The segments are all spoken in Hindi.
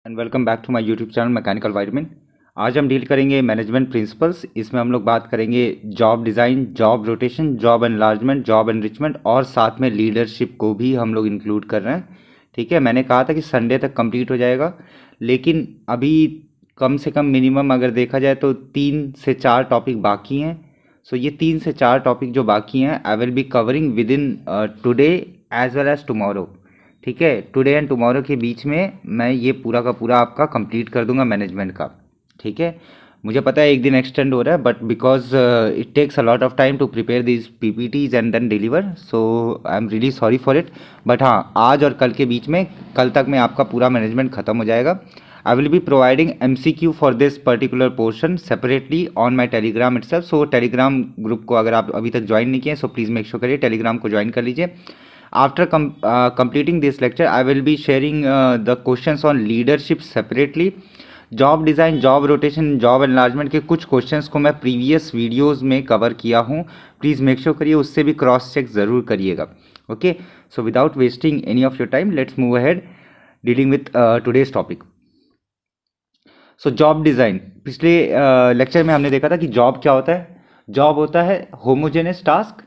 And welcome back to my YouTube channel mechanical vitamin. आज हम डील करेंगे मैनेजमेंट प्रिंसिपल्स। इसमें हम लोग बात करेंगे job design, job rotation, job enlargement, job enrichment और साथ में लीडरशिप को भी हम लोग इंक्लूड कर रहे हैं। ठीक है, मैंने कहा था कि संडे तक कंप्लीट हो जाएगा, लेकिन अभी कम से कम मिनिमम अगर देखा जाए तो 3 से 4 टॉपिक बाकी हैं। सो ये 3 से 4 टॉपिक जो बाकी हैं I will be covering within today as well as tomorrow. ठीक है, टुडे एंड टुमारो के बीच में मैं ये पूरा का पूरा आपका कंप्लीट कर दूंगा मैनेजमेंट का। ठीक है, मुझे पता है एक दिन एक्सटेंड हो रहा है, but because it takes a lot of time to prepare these PPTs and then deliver, so I am really sorry for it. But हाँ, आज और कल के बीच में, कल तक में आपका पूरा मैनेजमेंट खत्म हो जाएगा। आई will be providing MCQ for this particular portion separately on my Telegram itself. So Telegram group को अगर आप अभी तक ज्वाइन नहीं किए, सो प्लीज़ मेक श्योर करिए टेलीग्राम को ज्वाइन कर लीजिए। After completing this lecture, I will be sharing the questions on leadership separately. Job design, job rotation, job enlargement के कुछ क्वेश्चंस को मैं प्रीवियस वीडियोस में कवर किया हूँ। प्लीज़ मेक श्योर करिए उससे भी क्रॉस चेक ज़रूर करिएगा। Okay, so without wasting any of your time, let's move ahead dealing with today's topic. So job design, पिछले लेक्चर में हमने देखा था कि जॉब क्या होता है। जॉब होता है होमोजेनस टास्क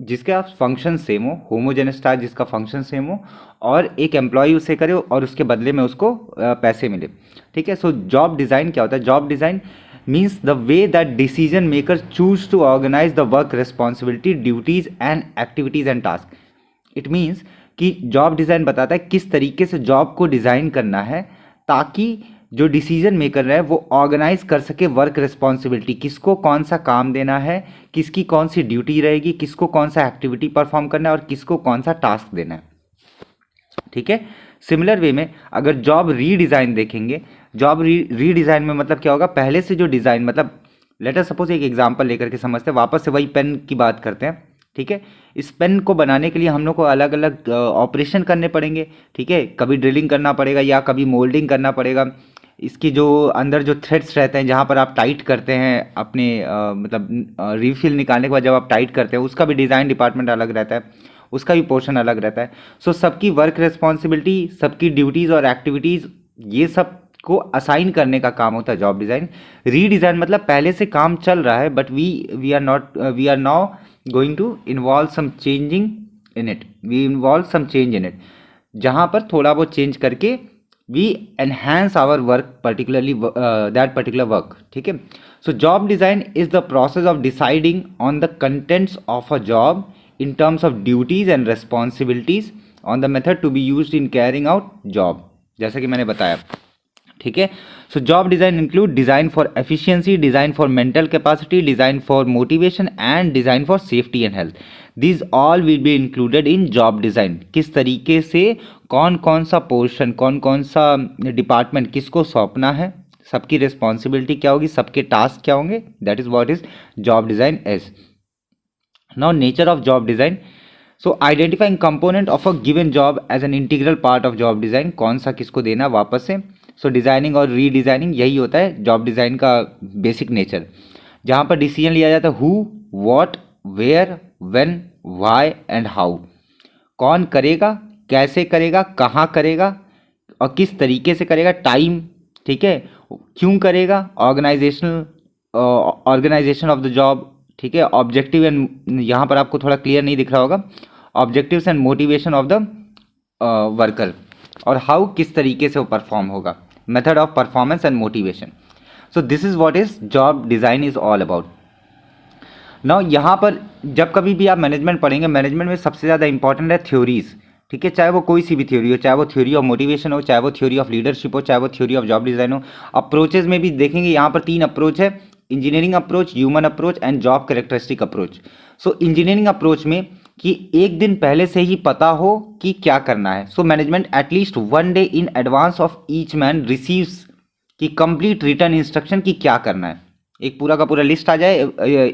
जिसके आप फंक्शन सेम हो, होमोजेनस टास्क जिसका फंक्शन सेम हो और एक एम्प्लॉय उसे करे और उसके बदले में उसको पैसे मिले। ठीक है, सो जॉब डिज़ाइन क्या होता है? Job design means the way that decision maker choose to organize the work responsibility, duties and activities and task. It means कि जॉब डिज़ाइन बताता है किस तरीके से जॉब को डिज़ाइन करना है ताकि जो डिसीजन मेकर है वो ऑर्गेनाइज कर सके वर्क रिस्पॉन्सिबिलिटी, किसको कौन सा काम देना है, किसकी कौन सी ड्यूटी रहेगी, किसको कौन सा एक्टिविटी परफॉर्म करना है और किसको कौन सा टास्क देना है। ठीक है, सिमिलर वे में अगर जॉब रीडिज़ाइन देखेंगे, जॉब रीडिज़ाइन में मतलब क्या होगा? पहले से जो डिज़ाइन, मतलब लेट अस सपोज एक एग्जांपल लेकर के समझते हैं, वापस से वही पेन की बात करते हैं। ठीक है, इस पेन को बनाने के लिए हम लोग को अलग अलग ऑपरेशन करने पड़ेंगे। ठीक है, कभी ड्रिलिंग करना पड़ेगा या कभी मोल्डिंग करना पड़ेगा। इसकी जो अंदर जो थ्रेड्स रहते हैं जहाँ पर आप टाइट करते हैं अपने मतलब रिफिल निकालने के बाद जब आप टाइट करते हैं, उसका भी डिज़ाइन डिपार्टमेंट अलग रहता है, उसका भी पोर्शन अलग रहता है। सो सबकी वर्क रिस्पॉन्सिबिलिटी, सबकी ड्यूटीज़ और एक्टिविटीज़, ये सब को असाइन करने का काम होता है जॉब डिज़ाइन। रीडिज़ाइन मतलब पहले से काम चल रहा है but we are now going to involve some changing in it, we involve some change in it, जहाँ पर थोड़ा बहुत चेंज करके we enhance our work, particularly that particular work. ठीक है, so job design is the process of deciding on the contents of a job in terms of duties and responsibilities on the method to be used in carrying out job, जैसा कि मैंने बताया। ठीक है, so job design include design for efficiency, design for mental capacity, design for motivation and design for safety and health. These all will be included in job design. किस तरीके से कौन कौन सा पोर्शन, कौन कौन सा डिपार्टमेंट किसको सौंपना है, सबकी रिस्पॉन्सिबिलिटी क्या होगी, सबके टास्क क्या होंगे, that is what is job design is. Now nature of job design, so identifying component of a given job as an integral part of job design, कौन सा किसको देना वापस से। सो डिज़ाइनिंग और रीडिज़ाइनिंग यही होता है जॉब डिज़ाइन का बेसिक नेचर, जहाँ पर डिसीजन लिया जाता है who, what, where, when, why and how. कौन करेगा, कैसे करेगा, कहाँ करेगा और किस तरीके से करेगा, टाइम, ठीक है, क्यों करेगा, ऑर्गेनाइजेशन ऑफ द जॉब। ठीक है, ऑब्जेक्टिव एंड, यहाँ पर आपको थोड़ा क्लियर नहीं दिख रहा होगा, objectives and motivation of the worker, और हाउ किस तरीके से वो परफॉर्म होगा, method of performance and motivation. So this is what is job design is all about. Now यहाँ पर जब कभी भी आप मैनेजमेंट पढ़ेंगे, मैनेजमेंट में सबसे ज़्यादा इंपॉर्टेंट है थ्योरीज। ठीक है, चाहे वो कोई सी भी थ्योरी हो, चाहे वो थ्योरी ऑफ मोटिवेशन हो, चाहे वो थ्योरी ऑफ लीडरशिप हो, चाहे वो थ्योरी ऑफ जॉब डिज़ाइन हो। अप्रोचेज में भी देखेंगे यहाँ पर 3 अप्रोच है, engineering approach, human approach and job characteristic approach. So engineering approach में कि एक दिन पहले से ही पता हो कि क्या करना है। So management at least 1 day in advance of each man receives कि कंप्लीट रिटर्न इंस्ट्रक्शन कि क्या करना है, एक पूरा का पूरा लिस्ट आ जाए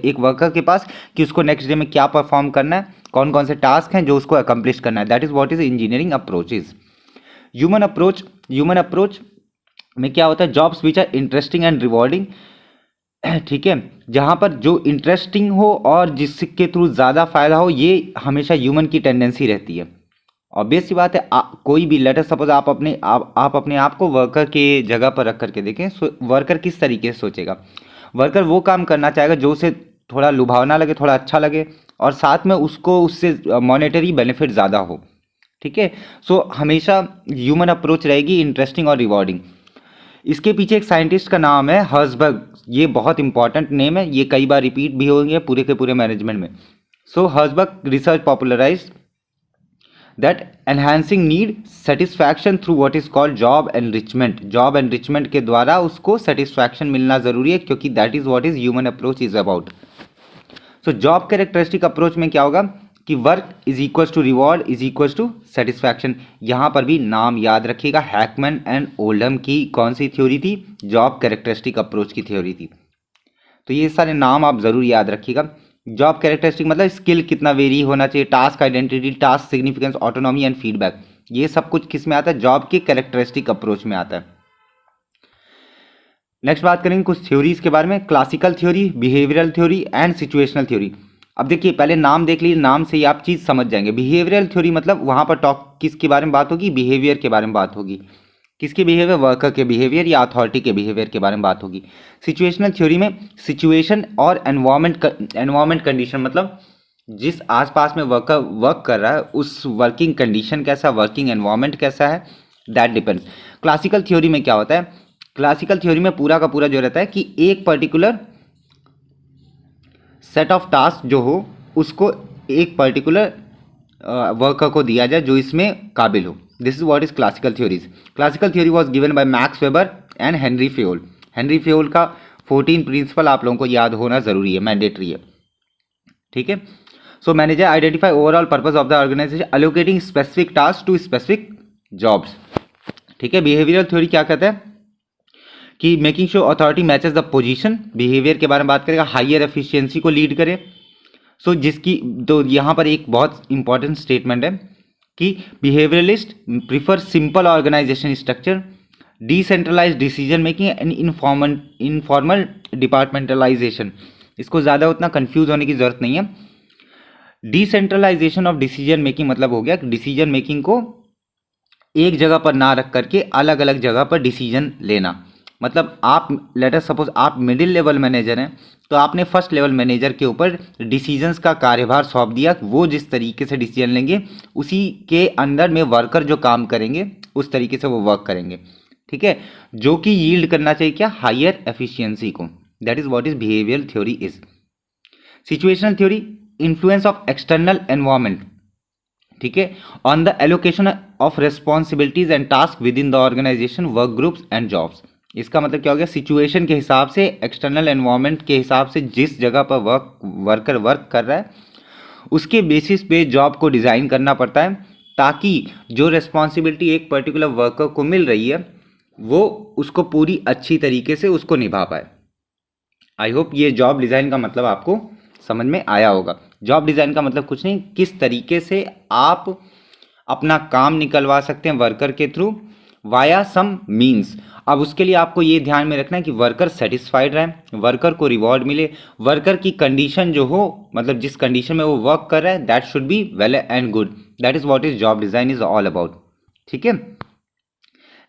एक वर्कर के पास कि उसको नेक्स्ट डे में क्या परफॉर्म करना है, कौन कौन से टास्क हैं जो उसको अकम्प्लिश करना है। That is what is engineering approaches. Human approach में क्या होता है? Jobs which are interesting and rewarding. ठीक है, जहाँ पर जो इंटरेस्टिंग हो और जिसके थ्रू ज़्यादा फायदा हो, ये हमेशा ह्यूमन की टेंडेंसी रहती है। ऑब्वियस सी बात है, कोई भी लेटर सपोज आप अपने आप को वर्कर के जगह पर रख करके देखें, वर्कर किस तरीके से सोचेगा। वर्कर वो काम करना चाहेगा जो उसे थोड़ा लुभावना लगे, थोड़ा अच्छा लगे, और साथ में उसको उससे मॉनेटरी बेनिफिट ज़्यादा हो। ठीक है, सो हमेशा ह्यूमन अप्रोच रहेगी इंटरेस्टिंग और रिवॉर्डिंग। इसके पीछे एक साइंटिस्ट का नाम है हर्जबर्ग। ये बहुत इंपॉर्टेंट नेम है, ये कई बार रिपीट भी होंगे पूरे के पूरे मैनेजमेंट में। So Herzberg research popularise that enhancing need satisfaction through what is called job enrichment. Job enrichment के द्वारा उसको सेटिस्फैक्शन मिलना जरूरी है, क्योंकि that is what is human approach is about. So job characteristic approach में क्या होगा कि work is equals to reward is equals to satisfaction. यहाँ पर भी नाम याद रखिएगा, हैकमैन एंड ओल्डहम की कौन सी थ्योरी थी, जॉब कैरेक्टरिस्टिक अप्रोच की थ्योरी थी। तो ये सारे नाम आप जरूर याद रखिएगा। जॉब कैरेक्टरिस्टिक मतलब स्किल कितना वेरी होना चाहिए, task identity, task significance, autonomy and feedback, ये सब कुछ किस में आता है, जॉब के कैरेक्टरिस्टिक अप्रोच में आता है। नेक्स्ट बात करेंगे कुछ थ्योरीज के बारे में, classical theory, behavioural theory and situational theory. अब देखिए पहले नाम देख लीजिए, नाम से ही आप चीज़ समझ जाएंगे। बिहेवियरल थ्योरी मतलब वहाँ पर टॉक किसके बारे में बात होगी, बिहेवियर के बारे में बात होगी। किसके बिहेवियर, वर्कर के बिहेवियर या अथॉरिटी के बिहेवियर के बारे में बात होगी। सिचुएशनल थ्योरी में सिचुएशन और एनवायरमेंट कंडीशन, मतलब जिस आसपास में वर्कर वर्क कर रहा है उस वर्किंग कंडीशन कैसा, वर्किंग एनवायरमेंट कैसा है, दैट डिपेंड्स। क्लासिकल थ्योरी में क्या होता है, क्लासिकल थ्योरी में पूरा का पूरा जो रहता है कि एक पर्टिकुलर सेट ऑफ टास्क जो हो उसको एक पर्टिकुलर वर्कर को दिया जाए जो इसमें काबिल हो। This is what is classical theories. Classical theory was given by max weber and Henry Fayol. Henry Fayol का 14 प्रिंसिपल आप लोगों को याद होना जरूरी है, मैंडेटरी है। ठीक है, so manager identify overall purpose of the organization allocating specific task to specific jobs. ठीक है, बिहेवियरल थ्योरी क्या कहता है कि making sure authority matches the position, behaviour के बारे में बात करेगा, हायर एफिशिएंसी को लीड करे। सो जिसकी तो यहाँ पर एक बहुत इंपॉर्टेंट स्टेटमेंट है कि behaviouralist prefer simple organisation structure, decentralise decision making and informal departmentalisation. इसको ज़्यादा उतना कंफ्यूज होने की ज़रूरत नहीं है। डिसेंट्रलाइजेशन ऑफ डिसीजन मेकिंग मतलब हो गया डिसीजन मेकिंग को एक जगह पर ना रख करके अलग अलग जगह पर डिसीजन लेना। मतलब आप लेटर सपोज आप मिडिल लेवल मैनेजर हैं तो आपने फर्स्ट लेवल मैनेजर के ऊपर डिसीजंस का कार्यभार सौंप दिया, वो जिस तरीके से डिसीजन लेंगे उसी के अंदर में वर्कर जो काम करेंगे उस तरीके से वो वर्क करेंगे। ठीक है, जो कि यील्ड करना चाहिए क्या, हायर एफिशिएंसी को। That is what is behavioural theory is. Situational theory, influence of external environment, ठीक है, on the allocation of responsibilities and task within the organization, work groups and jobs. इसका मतलब क्या हो गया, सिचुएशन के हिसाब से, एक्सटर्नल एनवायरनमेंट के हिसाब से जिस जगह पर वर्कर वर्क कर रहा है उसके बेसिस पे जॉब को डिज़ाइन करना पड़ता है, ताकि जो रिस्पॉन्सिबिलिटी एक पर्टिकुलर वर्कर को मिल रही है वो उसको पूरी अच्छी तरीके से उसको निभा पाए। आई होप ये जॉब डिज़ाइन का मतलब आपको समझ में आया होगा। जॉब डिज़ाइन का मतलब कुछ नहीं, किस तरीके से आप अपना काम निकलवा सकते हैं वर्कर के थ्रू वाया सम मीन्स। अब उसके लिए आपको ये ध्यान में रखना है कि वर्कर सेटिस्फाइड रहे, वर्कर को रिवॉर्ड मिले, वर्कर की कंडीशन जो हो, मतलब जिस कंडीशन में वो वर्क कर रहा है that should be well and good. That is what is job design is all about. ठीक है,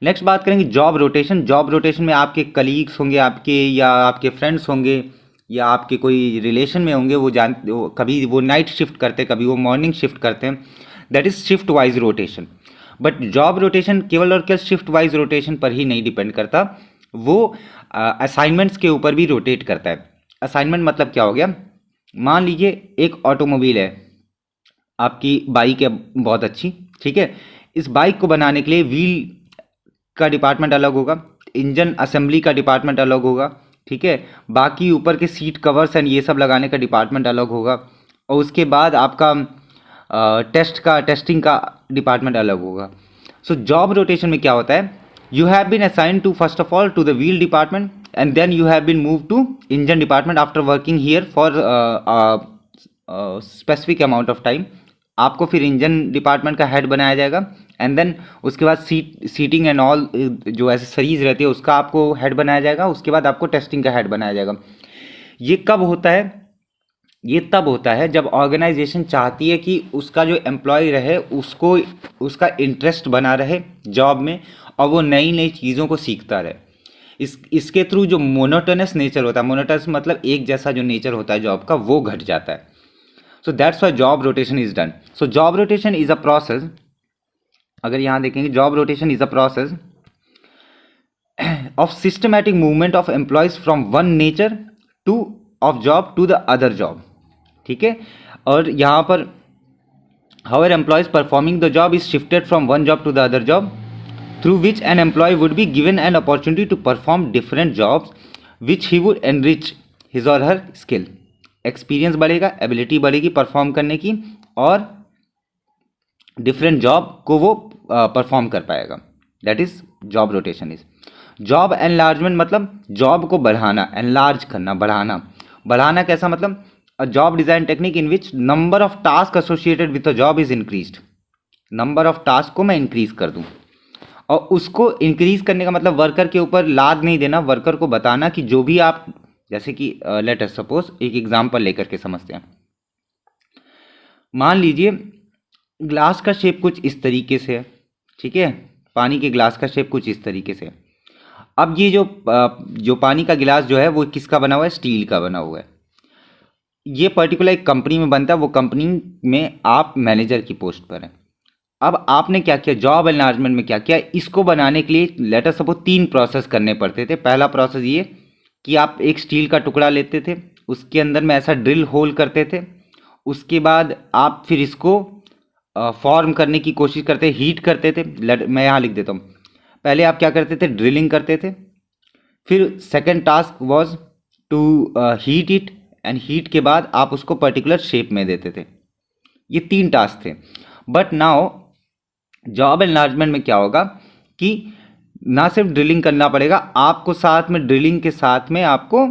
नेक्स्ट बात करेंगे जॉब रोटेशन। जॉब रोटेशन में आपके कलीग्स होंगे, आपके या आपके फ्रेंड्स होंगे या आपके कोई रिलेशन में होंगे, वो कभी वो नाइट शिफ्ट करते हैं, कभी वो मॉर्निंग शिफ्ट करते हैं, that is shift wise rotation. But job rotation केवल और केवल शिफ्ट वाइज रोटेशन पर ही नहीं डिपेंड करता, वो असाइनमेंट्स के ऊपर भी रोटेट करता है। असाइनमेंट मतलब क्या हो गया, मान लीजिए एक ऑटोमोबाइल है, आपकी बाइक है बहुत अच्छी, ठीक है, इस बाइक को बनाने के लिए व्हील का डिपार्टमेंट अलग होगा, इंजन असेंबली का डिपार्टमेंट अलग होगा, ठीक है, बाकी ऊपर के सीट कवर्स एंड ये सब लगाने का डिपार्टमेंट अलग होगा, और उसके बाद आपका टेस्टिंग का डिपार्टमेंट अलग होगा। सो जॉब रोटेशन में क्या होता है, you have been assigned to first of all to the wheel department and then you have been move to engine department after working here for specific amount of time. आपको फिर इंजन डिपार्टमेंट का हेड बनाया जाएगा एंड देन उसके बाद सीटिंग एंड ऑल जो एसेसरीज रहती है उसका आपको हेड बनाया जाएगा, उसके बाद आपको टेस्टिंग का हेड बनाया जाएगा। ये कब होता है, ये तब होता है जब ऑर्गेनाइजेशन चाहती है कि उसका जो एम्प्लॉय रहे उसको उसका इंटरेस्ट बना रहे जॉब में और वो नई नई चीज़ों को सीखता रहे। इसके थ्रू जो मोनोटोनस नेचर होता है, मोनोटोनस मतलब एक जैसा जो नेचर होता है जॉब का, वो घट जाता है। So that's why job rotation is done. So job rotation is a process, अगर यहाँ देखेंगे, job rotation is a process of systematic movement of employees from one nature to of job to the other job। ठीक है, और यहाँ पर however employees performing the job is shifted from one job to the other job through which an employee would be given an opportunity to perform different jobs which he would enrich his or her skill। Experience बढ़ेगा, एबिलिटी बढ़ेगी परफॉर्म करने की, और डिफरेंट जॉब को वो परफॉर्म कर पाएगा। That is job rotation is. Job enlargement मतलब जॉब को बढ़ाना, एनलार्ज करना, बढ़ाना। बढ़ाना कैसा मतलब a job design technique in which number of task associated with a job is increased. Number of task को मैं इंक्रीज कर दूं, और उसको इंक्रीज करने का मतलब वर्कर के ऊपर लाद नहीं देना, वर्कर को बताना कि जो भी आप, जैसे कि लेट अस सपोज एक एग्जांपल लेकर के समझते हैं। मान लीजिए ग्लास का शेप कुछ इस तरीके से है, ठीक है, पानी के ग्लास का शेप कुछ इस तरीके से। अब ये जो पानी का गिलास जो है वो किसका बना हुआ है, स्टील का बना हुआ है। ये पर्टिकुलर एक कंपनी में बनता है, वो कंपनी में आप मैनेजर की पोस्ट पर हैं। अब आपने क्या किया, जॉब एनलार्जमेंट में क्या किया, इसको बनाने के लिए लेट अस सपोज 3 प्रोसेस करने पड़ते थे। पहला प्रोसेस ये कि आप एक स्टील का टुकड़ा लेते थे, उसके अंदर में ऐसा ड्रिल होल करते थे, उसके बाद आप फिर इसको फॉर्म करने की कोशिश करते, हीट करते थे। मैं यहाँ लिख देता हूँ। पहले आप क्या करते थे, ड्रिलिंग करते थे, फिर second task was to heat it, and heat के बाद आप उसको पर्टिकुलर शेप में देते थे। ये 3 टास्क थे। बट नाउ जॉब एनलार्जमेंट में क्या होगा कि ना सिर्फ ड्रिलिंग करना पड़ेगा आपको, साथ में ड्रिलिंग के साथ में आपको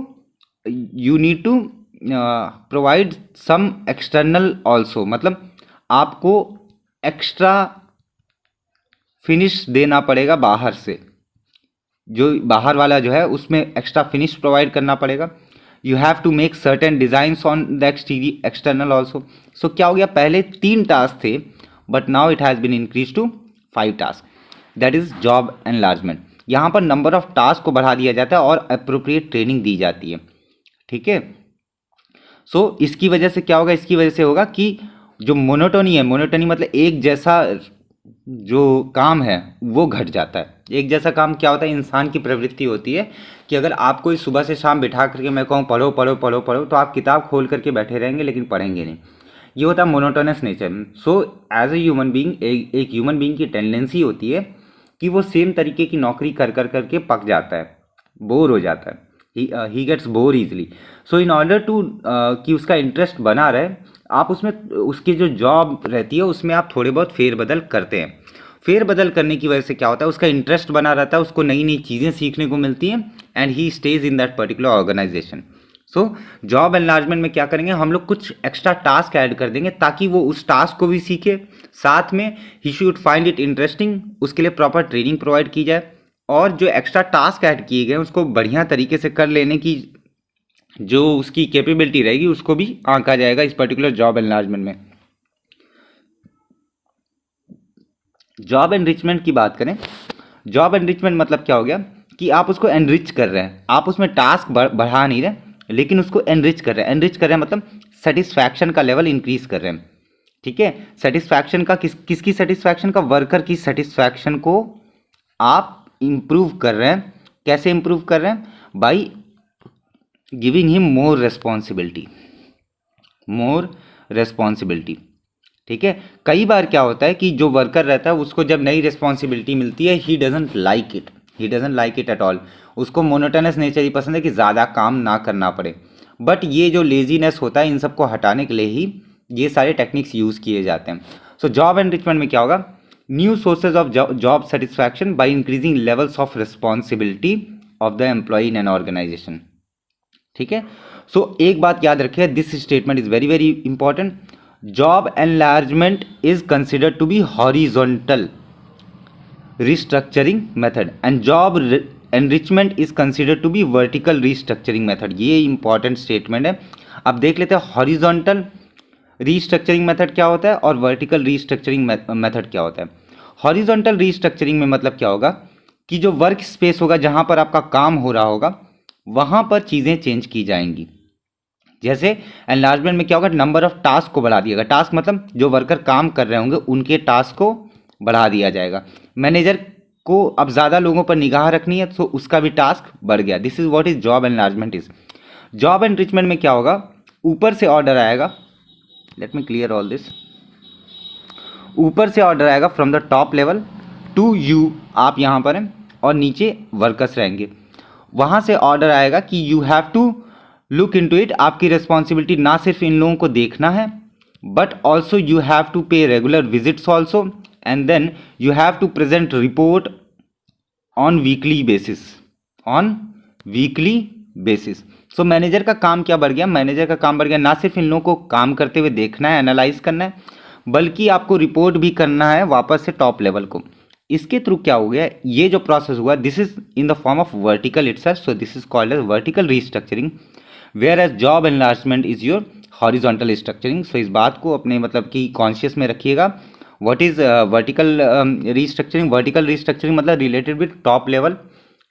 you need to provide some external also, मतलब आपको एक्स्ट्रा फिनिश देना पड़ेगा बाहर से, जो बाहर वाला जो है उसमें एक्स्ट्रा फिनिश प्रोवाइड करना पड़ेगा। You have to make certain designs on the external also. So क्या हो गया, पहले 3 टास्क थे but now it has been increase to 5 task. That is job enlargement. यहाँ पर नंबर ऑफ टास्क को बढ़ा दिया जाता है और अप्रोप्रिएट ट्रेनिंग दी जाती है, ठीक है। सो इसकी वजह से क्या होगा, इसकी वजह से होगा कि जो मोनोटोनी है, मोनोटोनी मतलब एक जैसा जो काम है वो घट जाता है। एक जैसा काम क्या होता है, इंसान की प्रवृत्ति होती है कि अगर आपको इस सुबह से शाम बिठा करके मैं कहूँ पढ़ो पढ़ो पढ़ो पढ़ो, तो आप किताब खोल करके बैठे रहेंगे लेकिन पढ़ेंगे नहीं। ये होता है monotonous nature. So as a human being, एक ह्यूमन बीइंग की टेंडेंसी होती है कि वो सेम तरीके की नौकरी कर कर करके पक जाता है, बोर हो जाता है, he gets bore easily. So in order to कि उसका इंटरेस्ट बना रहे, आप उसमें उसकी जो जॉब रहती है उसमें आप थोड़े बहुत फेरबदल करते हैं। फेरबदल करने की वजह से क्या होता है, उसका इंटरेस्ट बना रहता है, उसको नई नई चीज़ें सीखने को मिलती हैं, and he stage in that particular organization. सो जॉब एनलार्जमेंट में क्या करेंगे, हम लोग कुछ एक्स्ट्रा टास्क ऐड कर देंगे ताकि वो उस टास्क को भी सीखे, साथ में he should find it interesting, उसके लिए प्रॉपर ट्रेनिंग प्रोवाइड की जाए, और जो एक्स्ट्रा टास्क ऐड किए गए उसको बढ़िया तरीके से कर लेने की जो उसकी कैपेबिलिटी रहेगी उसको भी आंका जाएगा इस पर्टिकुलर जॉब एनलार्जमेंट में। जॉब एनरिचमेंट की बात करें, जॉब एनरिचमेंट मतलब क्या हो गया कि आप उसको एनरिच कर रहे हैं, आप उसमें टास्क बढ़ा नहीं रहे लेकिन उसको एनरिच कर रहे हैं। एनरिच कर रहे हैं मतलब सेटिस्फैक्शन का लेवल इंक्रीज कर रहे हैं, ठीक है। सेटिस्फैक्शन का किसकी सेटिस्फैक्शन का, वर्कर की सेटिस्फैक्शन को आप इम्प्रूव कर रहे हैं। कैसे इम्प्रूव कर रहे हैं, by giving him more responsibility, ठीक है। कई बार क्या होता है कि जो वर्कर रहता है उसको जब नई रिस्पॉन्सिबिलिटी मिलती है, he doesn't like it at all. उसको मोनोटोनस नेचर ही पसंद है कि ज़्यादा काम ना करना पड़े। बट ये जो लेजीनेस होता है, इन सबको हटाने के लिए ही ये सारे टेक्निक्स यूज़ किए जाते हैं। सो जॉब एनरिचमेंट में क्या होगा, new sources of job satisfaction by increasing levels of responsibility of the employ in an organization, ठीक है। सो एक बात याद रखिए, this statement is very very important. Job enlargement is considered to be horizontal restructuring method and job enrichment is considered to be vertical restructuring method. ये इंपॉर्टेंट स्टेटमेंट है। अब देख लेते हैं हॉरिजॉन्टल रीस्ट्रक्चरिंग मेथड क्या होता है और वर्टिकल रीस्ट्रक्चरिंग मेथड क्या होता है। हॉरिजॉन्टल रीस्ट्रक्चरिंग में मतलब क्या होगा कि जो वर्क स्पेस होगा जहां पर आपका काम हो रहा होगा वहां पर चीज़ें चेंज की जाएंगी। जैसे एनलार्जमेंट में क्या होगा, नंबर ऑफ टास्क को बढ़ा दिया जाएगा। टास्क मतलब जो वर्कर काम कर रहे होंगे उनके टास्क को बढ़ा दिया जाएगा। मैनेजर को अब ज़्यादा लोगों पर निगाह रखनी है तो उसका भी टास्क बढ़ गया। This is what is job enlargement is. Job enrichment में क्या होगा, ऊपर से ऑर्डर आएगा, let me clear all this, ऊपर से ऑर्डर आएगा from the top level to you, आप यहाँ पर हैं और नीचे वर्कर्स रहेंगे। वहाँ से ऑर्डर आएगा कि you have to look into it. आपकी रिस्पॉन्सिबिलिटी ना सिर्फ इन लोगों को देखना है but also you have to pay regular visits also and then you have to present report on weekly basis, on weekly basis. So manager का काम क्या बढ़ गया, मैनेजर का काम बढ़ गया ना सिर्फ इन लोगों को काम करते हुए देखना है, एनालाइज करना है, बल्कि आपको रिपोर्ट भी करना है वापस से टॉप लेवल को। इसके थ्रू क्या हो गया, ये जो प्रोसेस हुआ this is in the form of vertical itself, so this is called as vertical restructuring, where as job enlargement is your horizontal structuring. So इस बात को अपने मतलब कि कॉन्शियस में रखिएगा। What is vertical restructuring, vertical restructuring मतलब रिलेटेड विद टॉप लेवल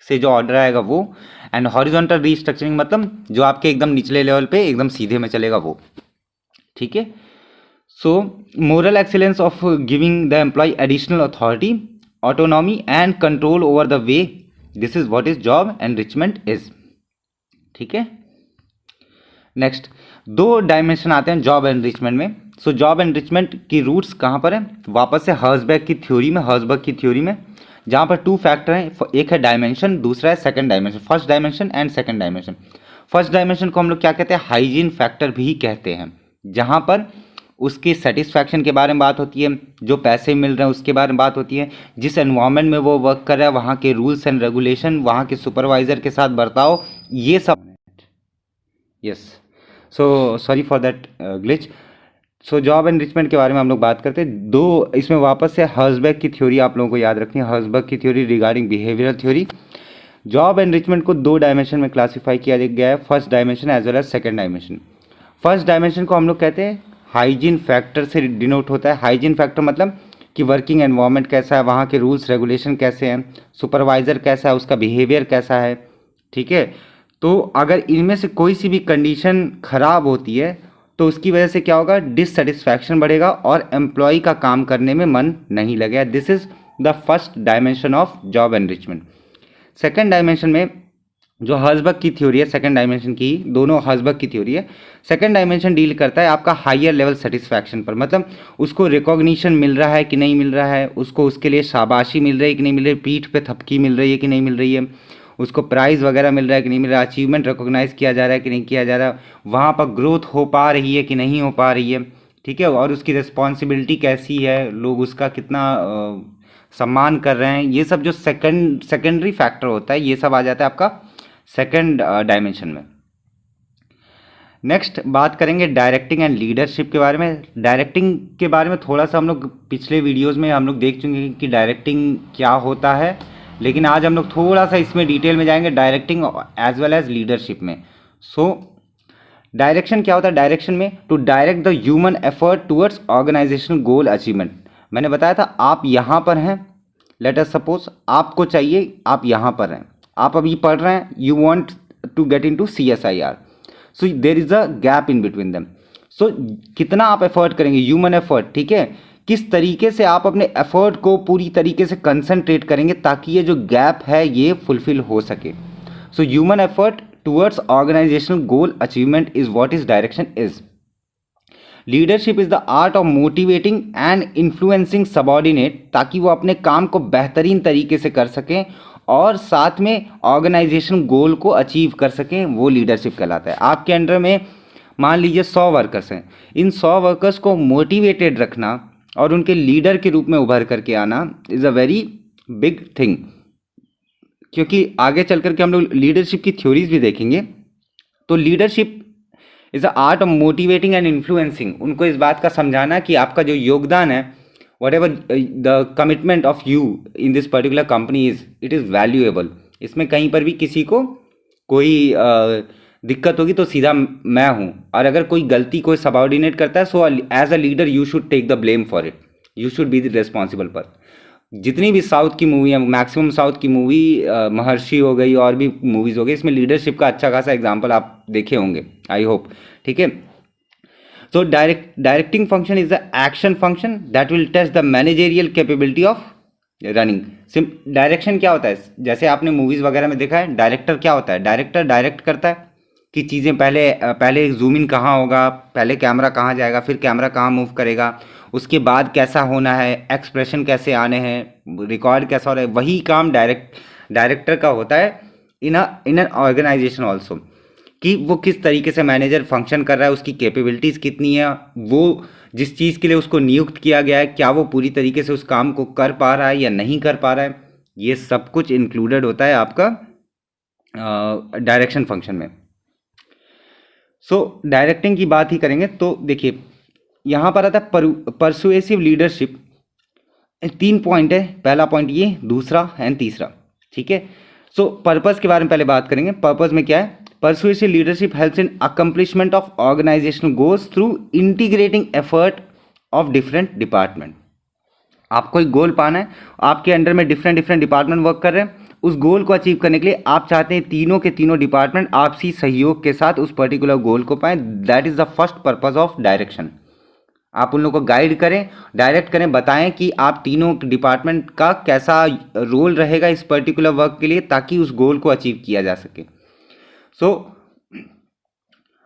से जो ऑर्डर आएगा वो, एंड हॉरिजॉन्टल रीस्ट्रक्चरिंग मतलब जो आपके एकदम निचले लेवल पे एकदम सीधे में चलेगा वो, ठीक है। So moral excellence of giving the employ additional authority, autonomy and control over the way, this is what is job enrichment is, ठीक है। नेक्स्ट दो डायमेंशन आते हैं जॉब एनरिचमेंट में। सो जॉब एनरिचमेंट की रूट्स कहाँ पर है, वापस से हर्सबर्ग की थ्योरी में, हर्सबर्ग की थ्योरी में, जहाँ पर टू फैक्टर हैं, एक है डायमेंशन, दूसरा है second dimension, first dimension and second dimension. First dimension को हम लोग क्या कहते हैं, हाइजीन फैक्टर भी कहते हैं, जहाँ पर उसकी सेटिस्फैक्शन के बारे में बात होती है, जो पैसे मिल रहे हैं उसके बारे में बात होती है, जिस एनवायरनमेंट में वो वर्क कर रहा है वहाँ के रूल्स एंड रेगुलेशन, वहाँ के सुपरवाइजर के साथ बर्ताव, ये सब। Yes, so sorry for that glitch. So job enrichment के बारे में हम लोग बात करते हैं। दो इसमें वापस से हर्सबर्ग की थ्योरी आप लोगों को याद रखनी है, हर्सबर्ग की theory regarding behavioural theory. Job enrichment को दो डायमेंशन में क्लासीफाई किया गया है, first dimension as well as second dimension. First dimension को हम लोग कहते हैं हाइजीन फैक्टर से डिनोट होता है। हाइजीन फैक्टर मतलब कि वर्किंग एनवायरनमेंट कैसा है, वहाँ के रूल्स रेगुलेशन कैसे हैं, सुपरवाइजर कैसा है, उसका बिहेवियर कैसा है, ठीक है। तो अगर इनमें से कोई सी भी कंडीशन खराब होती है तो उसकी वजह से क्या होगा, डिससेटिस्फैक्शन बढ़ेगा और एम्प्लॉय का काम करने में मन नहीं लगेगा। This is the first dimension of job enrichment. Second dimension में जो हर्सबर्ग की थ्योरी है, सेकंड डायमेंशन की, दोनों हर्सबर्ग की थ्योरी है। सेकंड डायमेंशन डील करता है आपका हायर लेवल सेटिस्फैक्शन पर, मतलब उसको रिकॉग्निशन मिल रहा है कि नहीं मिल रहा है, उसको उसके लिए शाबाशी मिल रही है कि नहीं मिल रही, पीठ पे थपकी मिल रही है कि नहीं मिल रही है, उसको प्राइज़ वगैरह मिल रहा है कि नहीं मिल रहा, अचीवमेंट रिकॉग्नाइज किया जा रहा है कि नहीं किया जा रहा, वहाँ पर ग्रोथ हो पा रही है कि नहीं हो पा रही है, ठीक है, और उसकी रिस्पॉन्सिबिलिटी कैसी है, लोग उसका कितना सम्मान कर रहे हैं, ये सब जो सेकेंडरी फैक्टर होता है ये सब आ जाता है आपका सेकंड डायमेंशन में। नेक्स्ट बात करेंगे डायरेक्टिंग एंड लीडरशिप के बारे में। डायरेक्टिंग के बारे में थोड़ा सा हम लोग पिछले वीडियोज़ में हम लोग देख चुके हैं कि डायरेक्टिंग क्या होता है, लेकिन आज हम लोग थोड़ा सा इसमें डिटेल में जाएंगे directing as well as leadership में। सो डायरेक्शन क्या होता है, डायरेक्शन में to direct the human effort towards organizational goal achievement. मैंने बताया था आप यहाँ पर हैं, लेट अस सपोज आपको चाहिए, आप यहाँ पर हैं, आप अभी पढ़ रहे हैं, you want to get into CSIR, so there is a gap in between them. So कितना आप एफर्ट करेंगे, ह्यूमन एफर्ट, ठीक है, किस तरीके से आप अपने एफर्ट को पूरी तरीके से कंसंट्रेट करेंगे ताकि ये जो गैप है ये फुलफिल हो सके। So human effort towards organizational goal achievement is what is direction is. Leadership is the art of motivating and influencing subordinate, ताकि वो अपने काम को बेहतरीन तरीके से कर सकें और साथ में ऑर्गेनाइजेशन गोल को अचीव कर सकें, वो लीडरशिप कहलाता है। आपके अंडर में मान लीजिए 100 वर्कर्स हैं, इन 100 वर्कर्स को मोटिवेटेड रखना और उनके लीडर के रूप में उभर करके आना is a very big thing, क्योंकि आगे चल करके हम लोग लीडरशिप की थ्योरीज भी देखेंगे। तो leadership is a art of motivating and influencing, उनको इस बात का समझाना कि आपका जो योगदान है, what ever the commitment of you in this particular company is, it is valuable. इसमें कहीं पर भी किसी को कोई दिक्कत होगी तो सीधा मैं हूँ, और अगर कोई गलती कोई सबऑर्डिनेट करता है so as a leader you should take the blame for it, you should be the responsible person. जितनी भी साउथ की मूवी है, मैक्सिमम साउथ की मूवी, महर्षि हो गई और भी मूवीज़ हो गई, इसमें लीडरशिप का अच्छा खासा एग्जाम्पल आप देखे होंगे, आई होप। ठीक है, so directing function is the action function that will test the managerial capability of running. Direction क्या होता है, जैसे आपने मूवीज वगैरह में देखा है, डायरेक्टर क्या होता है, डायरेक्टर डायरेक्ट करता है कि चीज़ें पहले जूम इन कहाँ होगा, पहले कैमरा कहाँ जाएगा, फिर कैमरा कहाँ मूव करेगा, उसके बाद कैसा होना है, एक्सप्रेशन कैसे आने हैं, रिकॉर्ड कैसा हो रहा है, वही काम डायरेक्टर का होता है इन एन ऑर्गेनाइजेशन ऑल्सो, कि वो किस तरीके से मैनेजर फंक्शन कर रहा है, उसकी कैपेबिलिटीज़ कितनी है, वो जिस चीज़ के लिए उसको नियुक्त किया गया है क्या वो पूरी तरीके से उस काम को कर पा रहा है या नहीं कर पा रहा है, ये सब कुछ इंक्लूडेड होता है आपका डायरेक्शन फंक्शन में। सो डायरेक्टिंग की बात ही करेंगे तो देखिए यहाँ पर आता है परसुएसिव लीडरशिप। 3 पॉइंट है, पहला पॉइंट ये, दूसरा एंड तीसरा। ठीक है, सो पर्पस के बारे में पहले बात करेंगे। पर्पस में क्या है, persuasive leadership helps in accomplishment of organizational goals through integrating effort of different department। आपको एक गोल पाना है, आपके अंडर में डिफरेंट डिपार्टमेंट वर्क कर रहे हैं, उस गोल को अचीव करने के लिए आप चाहते हैं तीनों के तीनों डिपार्टमेंट आपसी सहयोग के साथ उस पर्टिकुलर गोल को पाएं। That is the first purpose of direction. आप उन लोगों को गाइड करें, डायरेक्ट करें, बताएं कि आप तीनों डिपार्टमेंट का कैसा रोल रहेगा इस पर्टिकुलर वर्क के लिए, ताकि उस गोल को अचीव किया जा सके। सो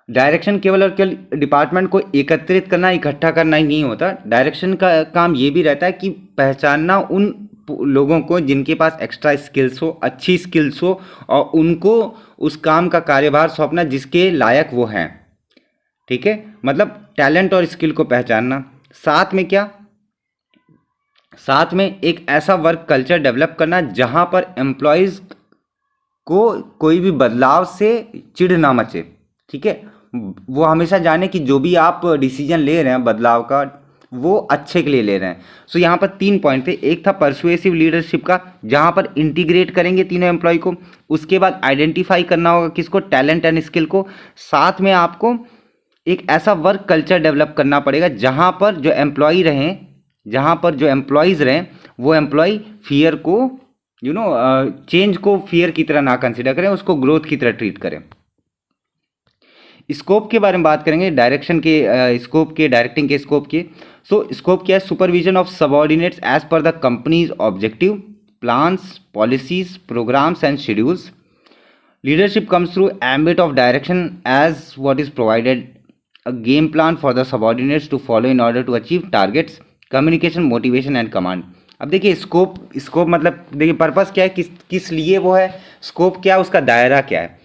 डायरेक्शन केवल और केवल डिपार्टमेंट को एकत्रित करना, इकट्ठा करना ही नहीं होता। डायरेक्शन का काम ये भी रहता है कि पहचानना उन लोगों को जिनके पास एक्स्ट्रा स्किल्स हो, अच्छी स्किल्स हो, और उनको उस काम का कार्यभार सौंपना जिसके लायक वो हैं। ठीक है, मतलब टैलेंट और स्किल को पहचानना, साथ में क्या, साथ में एक ऐसा वर्क कल्चर डेवलप करना जहां पर एम्प्लॉयज़ को कोई भी बदलाव से चिढ़ ना मचे। ठीक है, वो हमेशा जाने कि जो भी आप डिसीजन ले रहे हैं बदलाव का, वो अच्छे के लिए ले रहे हैं। सो यहाँ पर 3 पॉइंट थे। एक था परसुएसिव लीडरशिप का, जहाँ पर इंटीग्रेट करेंगे तीनों एम्प्लॉय को। उसके बाद आइडेंटिफाई करना होगा किसको, टैलेंट एंड स्किल को। साथ में आपको एक ऐसा वर्क कल्चर डेवलप करना पड़ेगा जहाँ पर जो एम्प्लॉय रहें, जहाँ पर जो एम्प्लॉयज़ रहें, वो एम्प्लॉय फियर को चेंज को फियर की तरह ना कंसिडर करें, उसको ग्रोथ की तरह ट्रीट करें। स्कोप के बारे में बात करेंगे, डायरेक्शन के स्कोप के, डायरेक्टिंग के स्कोप के। सो स्कोप क्या है, supervision of subordinates as per the company's objective, plans, policies, programmes and schedules. Leadership comes through ambit of direction as what is provided a game plan for the subordinates to follow in order to achieve targets, communication, motivation and command. अब देखिए स्कोप मतलब देखिए पर्पस क्या है, किस लिए वो है, स्कोप क्या है, उसका दायरा क्या है।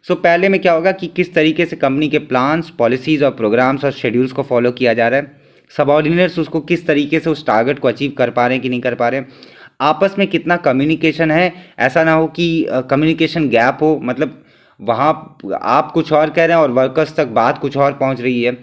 सो पहले में क्या होगा कि किस तरीके से कंपनी के प्लान्स, पॉलिसीज़ और प्रोग्राम्स और शेड्यूल्स को फॉलो किया जा रहा है, सबऑर्डिनेट्स उसको किस तरीके से उस टारगेट को अचीव कर पा रहे हैं कि नहीं कर पा रहे हैं, आपस में कितना कम्युनिकेशन है, ऐसा ना हो कि कम्युनिकेशन गैप हो, मतलब वहाँ आप कुछ और कह रहे हैं और वर्कर्स तक बात कुछ और पहुँच रही है।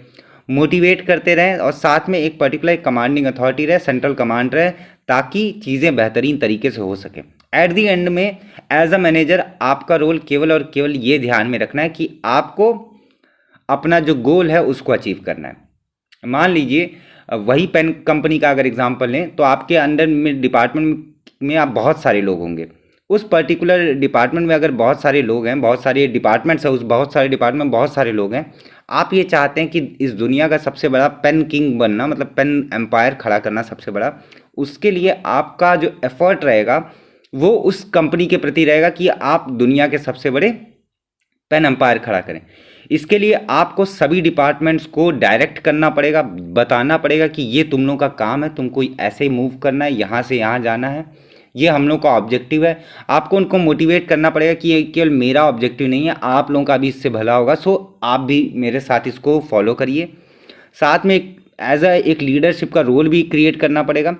मोटिवेट करते रहें और साथ में एक पर्टिकुलर कमांडिंग अथॉरिटी रहे, सेंट्रल कमांड रहे, ताकि चीज़ें बेहतरीन तरीके से हो सके। एट दी एंड में एज अ मैनेजर आपका रोल केवल और केवल ये ध्यान में रखना है कि आपको अपना जो गोल है उसको अचीव करना है। मान लीजिए वही पेन कंपनी का अगर एग्जांपल लें, तो आपके अंडर में डिपार्टमेंट में आप बहुत सारे लोग होंगे। उस पर्टिकुलर डिपार्टमेंट में अगर बहुत सारे लोग हैं, बहुत सारे डिपार्टमेंट्स हैं, उस बहुत सारे डिपार्टमेंट में बहुत सारे लोग हैं, आप ये चाहते हैं कि इस दुनिया का सबसे बड़ा पेन किंग बनना, मतलब पेन एम्पायर खड़ा करना सबसे बड़ा, उसके लिए आपका जो एफर्ट रहेगा वो उस कंपनी के प्रति रहेगा कि आप दुनिया के सबसे बड़े पेन एम्पायर खड़ा करें। इसके लिए आपको सभी डिपार्टमेंट्स को डायरेक्ट करना पड़ेगा, बताना पड़ेगा कि ये तुम लोगों का काम है, तुमको ऐसे ही मूव करना है, यहाँ से यहाँ जाना है, ये हम लोग का ऑब्जेक्टिव है। आपको उनको मोटिवेट करना पड़ेगा कि ये केवल मेरा ऑब्जेक्टिव नहीं है, आप लोगों का भी इससे भला होगा, सो आप भी मेरे साथ इसको फॉलो करिए। साथ में एज एक लीडरशिप का रोल भी क्रिएट करना पड़ेगा,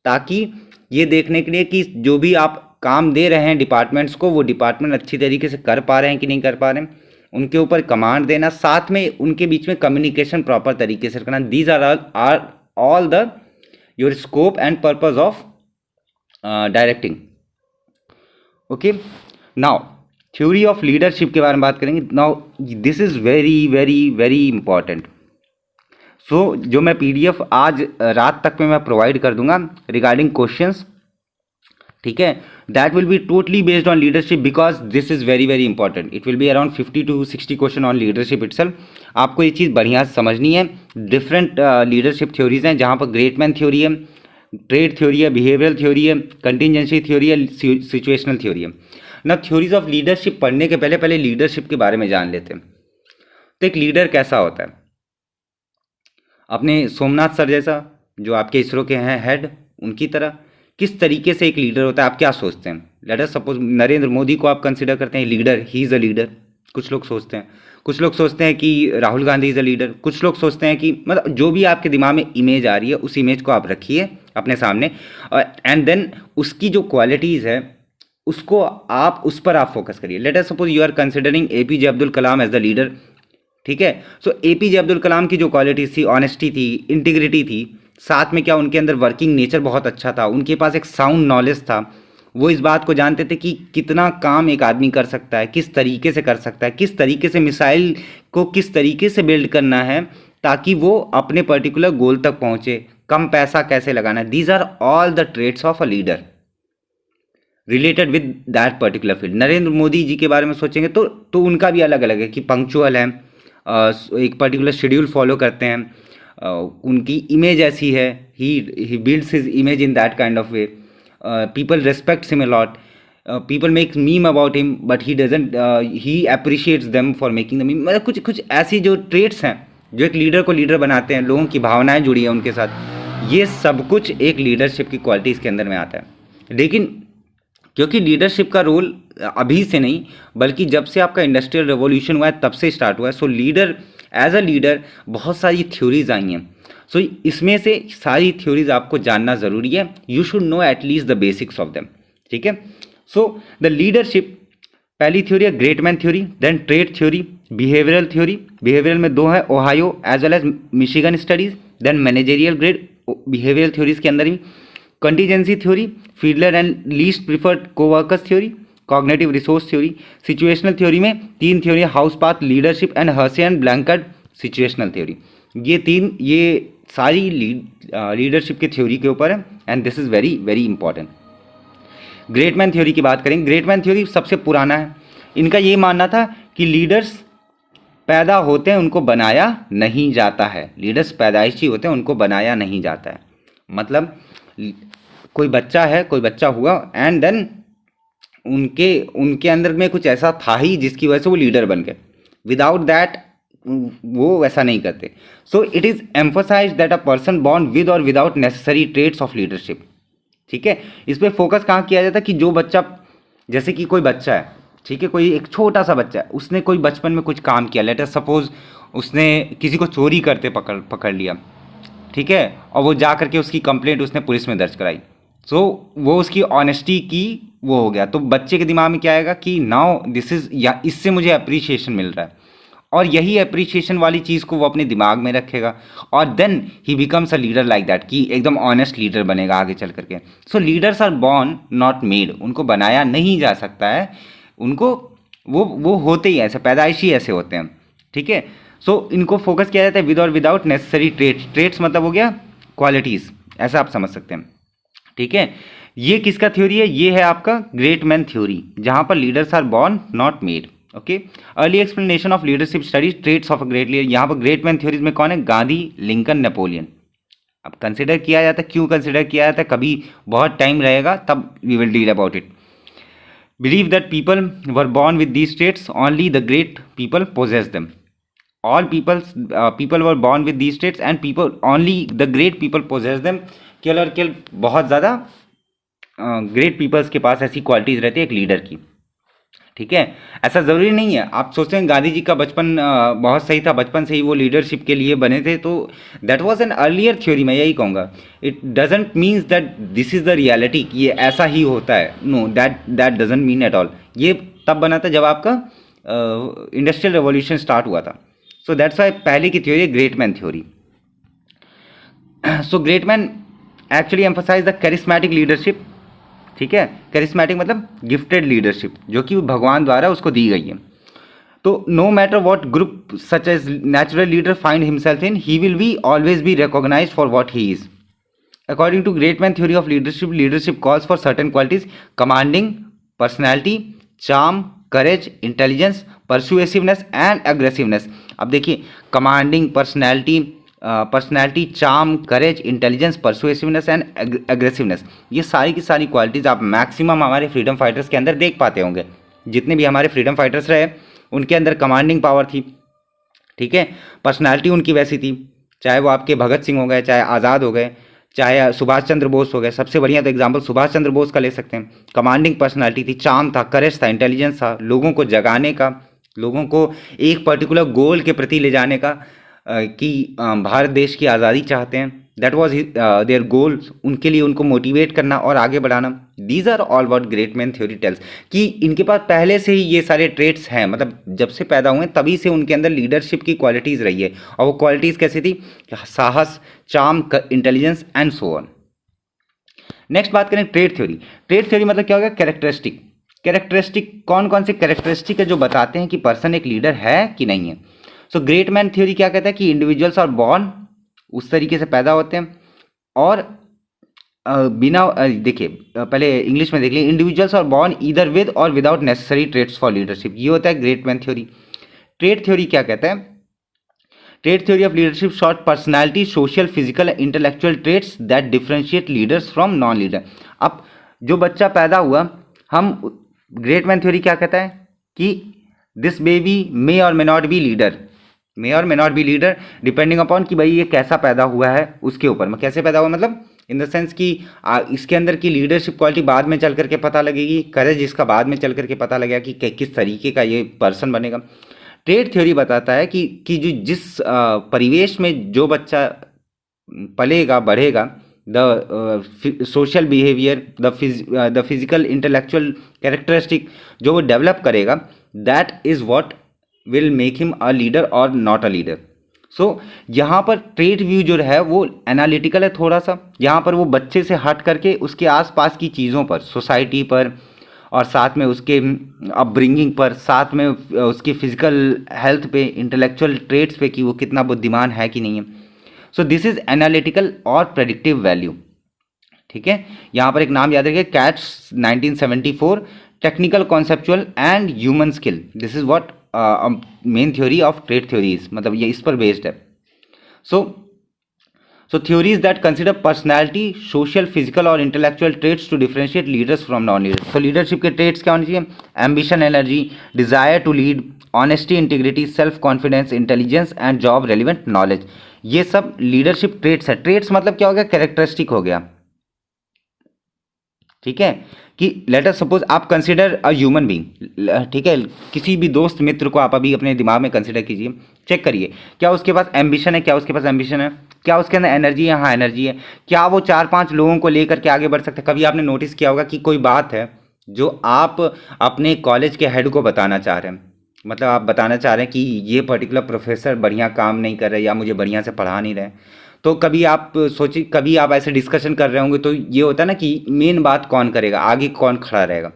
ताकि ये देखने के लिए कि जो भी आप काम दे रहे हैं डिपार्टमेंट्स को, वो डिपार्टमेंट अच्छी तरीके से कर पा रहे हैं कि नहीं कर पा रहे हैं, उनके ऊपर कमांड देना, साथ में उनके बीच में कम्युनिकेशन प्रॉपर तरीके से रखना। These are all the your scope and purpose of directing. Okay now theory of leadership के बारे में बात करेंगे। Now this is very very very important. So जो मैं पीडीएफ आज रात तक में मैं प्रोवाइड कर दूंगा रिगार्डिंग क्वेश्चंस, ठीक है, that will be totally based on leadership because this is very very important. It will be around 50 to 60 question on leadership itself. आपको ये चीज़ बढ़िया से समझनी है। डिफरेंट लीडरशिप थ्योरीज हैं, जहाँ पर ग्रेट मैन थ्योरी है, ट्रेड थ्योरी है, बिहेवियरल थ्योरी है, कंटिजेंसी थ्योरी है, सिचुएशनल थ्योरी है ना। थ्योरीज ऑफ लीडरशिप पढ़ने के पहले पहले लीडरशिप के बारे में जान लेते हैं। तो एक लीडर कैसा होता है? अपने सोमनाथ सर जैसा, जो आपके इसरो के हैं हेड, उनकी तरह किस तरीके से एक लीडर होता है? आप क्या सोचते हैं? Late us suppose Narendra Modi को आप कंसिडर करते हैं leader, he is a leader, कुछ लोग सोचते हैं। कुछ लोग सोचते हैं कि Rahul Gandhi is a leader. कुछ लोग सोचते हैं कि मतलब जो भी आपके दिमाग में इमेज आ रही है उस इमेज को आप रखिए अपने सामने, एंड देन उसकी जो क्वालिटीज़ है उसको आप उस पर आप फोकस करिए। Let us suppose you are considering APJ Abdul Kalam as the leader, ठीक है। सो एपीजे अब्दुल कलाम की जो क्वालिटीज थी, ऑनेस्टी थी, इंटीग्रिटी थी, साथ में क्या उनके अंदर वर्किंग नेचर बहुत अच्छा था, उनके पास एक साउंड नॉलेज था। वो इस बात को जानते थे कि कितना काम एक आदमी कर सकता है, किस तरीके से कर सकता है, किस तरीके से मिसाइल को किस तरीके से बिल्ड करना है ताकि वो अपने पर्टिकुलर गोल तक पहुंचे, कम पैसा कैसे लगाना है। These are all the traits of a leader related with that particular field. Narendra Modi ji के बारे में सोचेंगे तो उनका भी अलग अलग है कि पंक्चुअल है, एक पर्टिकुलर शेड्यूल फॉलो करते हैं, उनकी इमेज ऐसी है, he builds his image in that kind of way, people respects him a lot, people make meme about him but he doesn't, he appreciates them for making the meme. मतलब कुछ कुछ ऐसी जो ट्रेट्स हैं जो एक लीडर को लीडर बनाते हैं, लोगों की भावनाएं जुड़ी हैं उनके साथ, ये सब कुछ एक लीडरशिप की क्वालिटीज़ के अंदर में आता है। लेकिन क्योंकि लीडरशिप का रोल अभी से नहीं बल्कि जब से आपका इंडस्ट्रियल रेवोल्यूशन हुआ है तब से स्टार्ट हुआ है। सो लीडर एज अ लीडर बहुत सारी थ्योरीज आई हैं। सो इसमें से सारी थ्योरीज आपको जानना ज़रूरी है। You should know at least the basics of them, ठीक है। सो द लीडरशिप, पहली थ्योरी है great man theory, then trade theory, behavioural theory. Behavioural में दो है, Ohio as well as Michigan studies, then managerial grade behavioural theories के अंदर ही contingency theory, Fiedler and least preferred coworkers theory, cognitive resource theory. Situational theory में तीन theory, house path, leadership and Hersey Blanchard situational theory. ये सारी लीडरशिप की थ्योरी के ऊपर है and this is very very important. Great man theory की बात करेंगे। ग्रेट मैन थ्योरी सबसे पुराना है। इनका ये मानना था कि लीडर्स पैदा होते हैं, उनको बनाया नहीं जाता है। लीडर्स पैदाइशी होते हैं, उनको बनाया नहीं जाता है। मतलब कोई बच्चा है, कोई बच्चा हुआ एंड देन उनके अंदर में कुछ ऐसा था ही जिसकी वजह से वो लीडर बन गए। विदाउट दैट वो वैसा नहीं करते। So it is emphasise that a person born with और without necessary traits of leadership, ठीक है। इस पर फोकस कहाँ किया जाता है कि जो बच्चा, जैसे कि कोई बच्चा है, ठीक है, कोई एक छोटा सा बच्चा है, उसने कोई बचपन में कुछ काम किया, लेट अस सपोज उसने किसी को चोरी करते पकड़ लिया, ठीक है, और वो जा करके उसकी कंप्लेंट उसने पुलिस में दर्ज कराई। सो वो उसकी ऑनेस्टी की वो हो गया। तो बच्चे के दिमाग में क्या आएगा कि नाउ दिस इज़, या इससे मुझे अप्रिशिएशन मिल रहा है, और यही अप्रिशिएशन वाली चीज़ को वो अपने दिमाग में रखेगा और देन ही becomes a leader like that, कि एकदम ऑनेस्ट लीडर बनेगा आगे चल करके। So leaders are born not made, उनको बनाया नहीं जा सकता है, उनको वो होते ही ऐसे, पैदाइशी ऐसे होते हैं, ठीक है। सो इनको फोकस किया जाता है विद और विदाउट नेसेसरी ट्रेट्स। ट्रेट्स मतलब हो गया क्वालिटीज़, ऐसा आप समझ सकते हैं, ठीक है। ये किसका थ्योरी है? ये है आपका ग्रेट मैन थ्योरी, जहां पर leaders are born not made. Okay, early explanation of leadership studies, traits of a great leader. यहाँ पर ग्रेट मैन थ्योरीज में कौन है? Gandhi, Lincoln, Napoleon. अब कंसिडर किया जाता है, क्यों कंसिडर किया जाता है, कभी बहुत टाइम रहेगा तब we will deal about it. Believe that people were born with these traits, only the great people possess them. All people were born with these traits and people only the great people possess them। केवल और केवल बहुत ज़्यादा ग्रेट पीपल्स के पास ऐसी क्वालिटीज़ रहती है एक लीडर की, ठीक है। ऐसा ज़रूरी नहीं है। आप सोचते हैं गांधी जी का बचपन बहुत सही था, बचपन से ही वो लीडरशिप के लिए बने थे, तो that was an earlier theory, मैं यही कहूँगा। It doesn't means that this is the reality कि ये ऐसा ही होता है। No, that doesn't mean at all. ये तब बना था जब आपका इंडस्ट्रियल रेवोल्यूशन स्टार्ट हुआ था। सो दैट्स वाई पहले की theory great man theory. So great man actually emphasize the charismatic leadership ठीक है। करिश्मेटिक मतलब गिफ्टेड लीडरशिप, जो कि भगवान द्वारा उसको दी गई है। तो no matter what group such as natural leader find himself in, he will be always be recognized for what he is. According to great man theory of leadership, leadership calls for certain qualities: commanding personality, charm, courage, intelligence, persuasiveness and aggressiveness। अब देखिए, commanding personality, charm, courage, intelligence, persuasiveness and aggressiveness, ये सारी की सारी क्वालिटीज़ आप मैक्सिमम हमारे फ्रीडम फाइटर्स के अंदर देख पाते होंगे। जितने भी हमारे फ्रीडम फाइटर्स रहे उनके अंदर कमांडिंग पावर थी, ठीक है। पर्सनैलिटी उनकी वैसी थी, चाहे वो आपके भगत सिंह हो गए, चाहे आज़ाद हो गए, चाहे सुभाष चंद्र बोस हो गए। सबसे बढ़िया तो एग्जांपल सुभाष चंद्र बोस का ले सकते हैं। कमांडिंग पर्सनालिटी थी, चार्म था, करेज था, इंटेलिजेंस था, लोगों को जगाने का, लोगों को एक पर्टिकुलर गोल के प्रति ले जाने का, कि भारत देश की आज़ादी चाहते हैं, दैट वाज देयर गोल, उनके लिए उनको मोटिवेट करना और आगे बढ़ाना। These are all what great man theory tells, कि इनके पास पहले से ही ये सारे ट्रेट्स हैं, मतलब जब से पैदा हुए तभी से उनके अंदर लीडरशिप की क्वालिटीज़ रही है। और वो क्वालिटीज़ कैसी थी? साहस, charm, intelligence and so on. Next बात करें ट्रेट थ्योरी। ट्रेट थ्योरी मतलब क्या होगा? कैरेक्टरिस्टिक। कैरेक्टरिस्टिक कौन कौन से कैरेक्टरिस्टिक है जो बताते हैं कि पर्सन एक लीडर है कि नहीं है। सो ग्रेट मैन थ्योरी क्या कहता है कि इंडिविजुअल्स आर बॉर्न, उस तरीके से पैदा होते हैं, और बिना देखिए पहले इंग्लिश में देख लीजिए, individuals are born either with और without necessary traits for leadership, ये होता है great man theory. Trait theory क्या कहता है? Trait theory of leadership short personality, social, physical, intellectual traits that differentiate leaders from non leader. अब जो बच्चा पैदा हुआ, हम ग्रेट मैन थ्योरी क्या कहता है कि दिस बेबी मे और मे नॉट बी लीडर, मे और may not be leader depending upon कि भाई ये कैसा पैदा हुआ है उसके ऊपर। मैं कैसे पैदा हुआ मतलब इन द सेंस कि इसके अंदर की लीडरशिप क्वालिटी बाद में चल करके पता लगेगी, करेज इसका बाद में चल करके पता लगेगा कि किस तरीके का ये पर्सन बनेगा। ट्रेट थ्योरी बताता है कि जो जिस परिवेश में जो बच्चा पलेगा बढ़ेगा, the social behaviour, the physical intellectual characteristic जो वो डेवलप करेगा, that is what will make him a leader और नॉट अ लीडर। सो यहाँ पर ट्रेट व्यू जो है वो एनालिटिकल है थोड़ा सा। यहाँ पर वो बच्चे से हट करके उसके आसपास की चीज़ों पर, सोसाइटी पर, और साथ में उसके अपब्रिंगिंग पर, साथ में उसकी फिजिकल हेल्थ पे, इंटेलेक्चुअल ट्रेट्स पे कि वो कितना बुद्धिमान है कि नहीं है। सो दिस इज एनालिटिकल और प्रेडिक्टिव वैल्यू, ठीक है। यहाँ पर एक नाम याद रखिए, cats 1974, technical, conceptual and human skill. This is what main theory of trait theories, मतलब ये इस पर बेस्ड है। So theories that consider personality, social, physical और intellectual traits to differentiate leaders from non-leaders। So leadership के traits क्या होने चाहिए? Ambition, energy, desire to lead, honesty, integrity, self confidence, intelligence and job relevant knowledge। ये सब leadership traits है। traits मतलब क्या हो गया? characteristic हो गया, ठीक है। कि लेट अस सपोज आप कंसिडर अ ह्यूमन बीइंग, ठीक है। किसी भी दोस्त मित्र को आप अभी अपने दिमाग में कंसिडर कीजिए, चेक करिए क्या उसके पास एम्बिशन है, क्या उसके पास एम्बिशन है, क्या उसके अंदर एनर्जी है, हाँ एनर्जी है, क्या वो 4-5 लोगों को लेकर के आगे बढ़ सकते हैं। कभी आपने नोटिस किया होगा कि कोई बात है जो आप अपने कॉलेज के हेड को बताना चाह रहे हैं, मतलब आप बताना चाह रहे हैं कि ये पर्टिकुलर प्रोफेसर बढ़िया काम नहीं कर रहे या मुझे बढ़िया से पढ़ा नहीं रहे, तो कभी आप सोचिए, कभी आप ऐसे डिस्कशन कर रहे होंगे तो ये होता है ना कि मेन बात कौन करेगा, आगे कौन खड़ा रहेगा।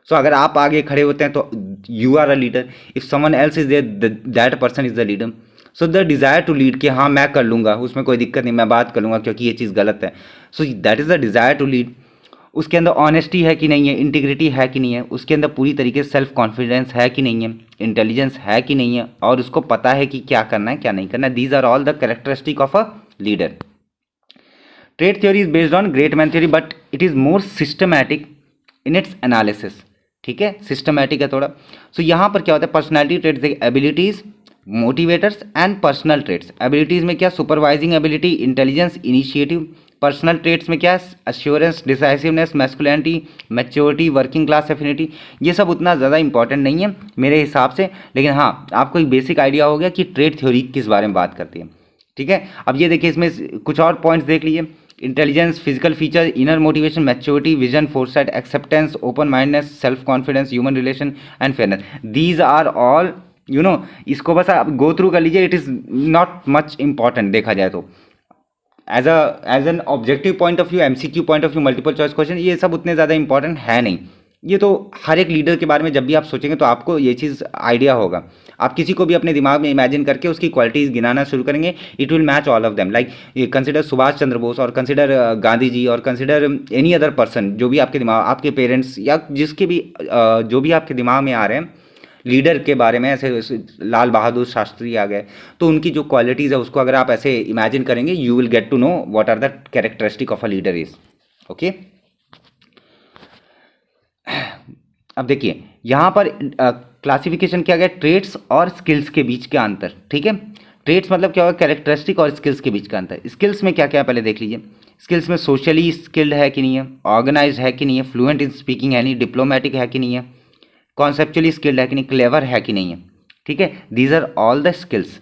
सो अगर आप आगे खड़े होते हैं तो you are a leader, if someone else is there that person is the leader. So the desire to lead, कि हाँ मैं कर लूँगा, उसमें कोई दिक्कत नहीं, मैं बात कर लूँगा क्योंकि ये चीज़ गलत है। So that is the desire to lead. उसके अंदर ऑनेस्टी है कि नहीं है, इंटीग्रिटी है कि नहीं है, उसके अंदर पूरी तरीके से सेल्फ कॉन्फिडेंस है कि नहीं है, इंटेलिजेंस है कि नहीं है, और उसको पता है कि क्या करना है क्या नहीं करना है। These are all the characteristic of a leader. Trait theory is based on great man theory but it is more systematic in its analysis, ठीक है, सिस्टमैटिक है थोड़ा। सो यहाँ पर क्या होता है? Personality traits, abilities, motivators and personal traits. Abilities में क्या? Supervising ability, intelligence, initiative. Personal traits में क्या? Assurance, decisiveness, masculinity, maturity, working class affinity. ये सब उतना ज़्यादा इंपॉर्टेंट नहीं है मेरे हिसाब से, लेकिन हाँ आपको एक बेसिक आइडिया हो गया कि ट्रेट थ्योरी किस बारे में बात करती है, ठीक है। अब ये देखिए, इसमें कुछ और पॉइंट्स देख लीजिए। Intelligence, physical feature, inner motivation, maturity, vision, foresight, acceptance, open mindness, self confidence, human relation and fairness. These are all you know, इसको बस आप गो थ्रू कर लीजिए, it is not much important देखा जाए तो। As an objective point of view, MCQ point of view, multiple choice question, ये सब उतने ज़्यादा इंपॉर्टेंट है नहीं। ये तो हर एक लीडर के बारे में जब भी आप सोचेंगे तो आपको ये चीज़ आइडिया होगा। आप किसी को भी अपने दिमाग में इमेजिन करके उसकी क्वालिटीज़ गिनाना शुरू करेंगे, it will match all of them. Like consider Subhash Chandra Bose और कंसिडर गांधी जी और कंसिडर एनी अदर पर्सन, जो भी आपके दिमाग, आपके पेरेंट्स या जिसके भी जो भी आपके दिमाग में आ रहे हैं लीडर के बारे में, ऐसे लाल बहादुर शास्त्री आ गए, तो उनकी जो क्वालिटीज़ है उसको अगर आप ऐसे इमेजिन करेंगे, you will get to know what are the characteristic of a leader is. Okay, अब देखिए यहाँ पर क्लासिफिकेशन किया गया ट्रेड्स और स्किल्स के बीच का अंतर। ठीक है, ट्रेड्स मतलब क्या होगा, कैरेक्टरिस्टिक, और स्किल्स के बीच का अंतर। स्किल्स में क्या क्या है पहले देख लीजिए। स्किल्स में सोशली स्किल्ड है कि नहीं है, ऑर्गेनाइज्ड है कि नहीं है, फ्लुएंट इन स्पीकिंग है नहीं, डिप्लोमेटिक है कि नहीं है, कॉन्सेप्चुअली स्किल्ड है कि नहीं, क्लेवर है कि नहीं है। ठीक है, these are all the skills.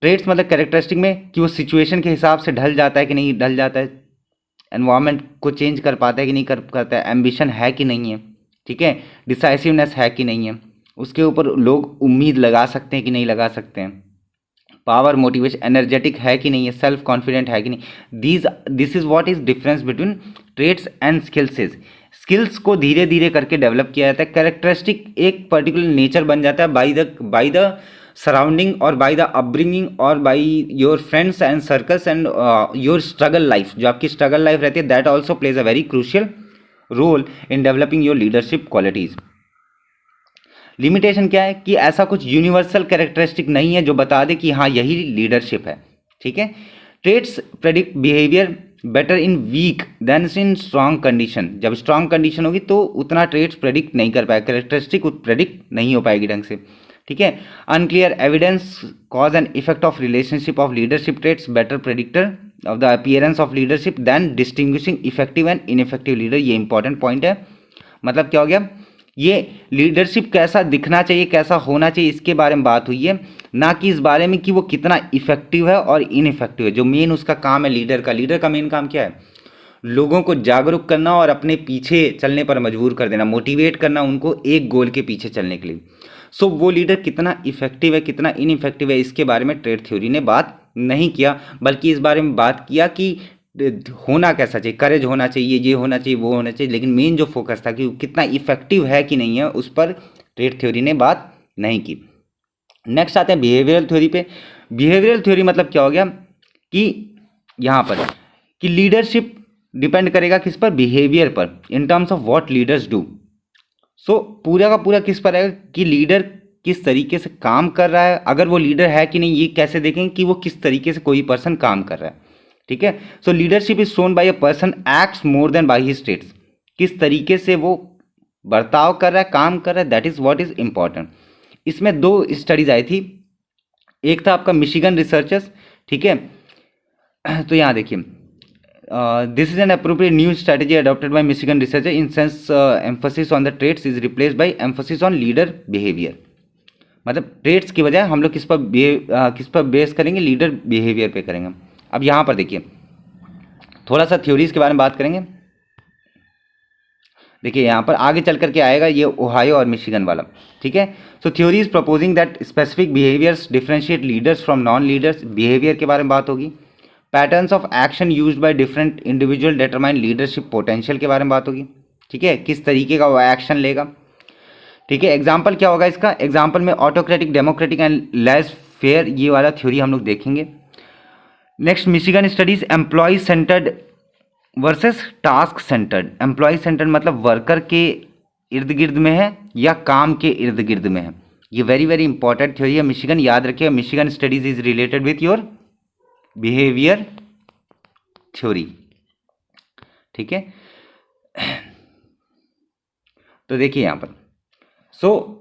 Traits मतलब कैरेक्टरिस्टिक में कि वो सिचुएशन के हिसाब से ढल जाता है कि नहीं ढल जाता है, एनवायरनमेंट को चेंज कर पाता है कि नहीं कर पाता है, एम्बिशन है कि नहीं है, ठीक है, डिसाइसिवनेस है कि नहीं है, उसके ऊपर लोग उम्मीद लगा सकते हैं कि नहीं लगा सकते हैं, पावर, मोटिवेशन, एनर्जेटिक है कि नहीं है, सेल्फ कॉन्फिडेंट है कि नहीं। This is what is difference between traits and skills. Skills को धीरे धीरे करके डेवलप किया जाता है, कैरेक्टरिस्टिक एक पर्टिकुलर नेचर बन जाता है बाई द सराउंडिंग और बाई द अपब्रिंगिंग और by your friends and circles and your struggle life. जो आपकी स्ट्रगल लाइफ रहती है, that also plays a very crucial role in developing your leadership qualities. Limitation क्या है कि ऐसा कुछ यूनिवर्सल कैरेक्टरिस्टिक नहीं है जो बता दे कि हाँ यही लीडरशिप है। ठीक है, traits predict behaviour better in weak than in strong condition. जब स्ट्रांग कंडीशन होगी तो उतना ट्रेड्स प्रेडिक्ट नहीं कर पाएगा, कैरेक्टरिस्टिक प्रेडिक्ट नहीं हो पाएगी ढंग से। ठीक है, unclear evidence cause and effect of relationship of leadership traits better predictor of the appearance of leadership than distinguishing effective and ineffective leader. ये इंपॉर्टेंट पॉइंट है। मतलब क्या हो गया, ये लीडरशिप कैसा दिखना चाहिए, कैसा होना चाहिए, इसके बारे में बात हुई है, ना कि इस बारे में कि वो कितना इफेक्टिव है और इनइफेक्टिव है। जो मेन उसका काम है लीडर का मेन काम क्या है, लोगों को जागरूक करना और अपने पीछे चलने पर मजबूर कर देना, मोटिवेट करना उनको एक गोल के पीछे चलने के लिए। सो वो लीडर कितना इफेक्टिव है, कितना इनइफेक्टिव है, इसके बारे में ट्रेड थ्योरी ने बात नहीं किया, बल्कि इस बारे में बात किया कि होना कैसा चाहिए, करेज होना चाहिए, ये होना चाहिए, वो होना चाहिए। लेकिन मेन जो फोकस था कि कितना इफेक्टिव है कि नहीं है, उस पर ट्रेड थ्योरी ने बात नहीं की। नेक्स्ट आते हैं बिहेवियरल थ्योरी पे। बिहेवियरल थ्योरी मतलब क्या हो गया कि यहाँ पर कि लीडरशिप डिपेंड करेगा किस पर, बिहेवियर पर, in terms of what leaders do. So पूरा का पूरा किस पर है कि लीडर किस तरीके से काम कर रहा है। अगर वो लीडर है कि नहीं, ये कैसे देखेंगे कि वो किस तरीके से कोई पर्सन काम कर रहा है। ठीक है, so leadership is shown by a person acts more than by he states. किस तरीके से वो बर्ताव कर रहा है, काम कर रहा है, that is what is important. इसमें दो स्टडीज आई थी, एक था आपका मिशिगन रिसर्चर्स। ठीक है, तो यहाँ देखिए, this is an appropriate new strategy adopted by Michigan researcher in sense emphasis on the traits is replaced by emphasis on leader behaviour. मतलब ट्रेड्स की बजाय हम लोग किस पर बेस करेंगे, लीडर बिहेवियर पे करेंगे। अब यहाँ पर देखिए, थोड़ा सा थ्योरीज के बारे में बात करेंगे। देखिए यहाँ पर आगे चल करके आएगा ये ओहायो और मिशिगन वाला। ठीक है, so theories proposing that specific behaviours differentiate leaders from non leaders. Behaviour के बारे में बात होगी। Patterns of action used by different individual determine leadership potential के बारे में बात होगी। ठीक है, किस तरीके का वो एक्शन लेगा। ठीक है, एग्जाम्पल क्या होगा इसका, एग्जाम्पल में autocratic, democratic and laissez faire, ये वाला थ्योरी हम लोग देखेंगे। Next, Michigan studies employ centred versus task centred. Employ centred मतलब वर्कर के इर्द गिर्द में है या काम के इर्द गिर्द में है। ये वेरी वेरी इंपॉर्टेंट थ्योरी है। मिशिगन याद रखिए, Michigan studies is related with your behaviour theory. ठीक है, तो देखिए यहाँ पर, सो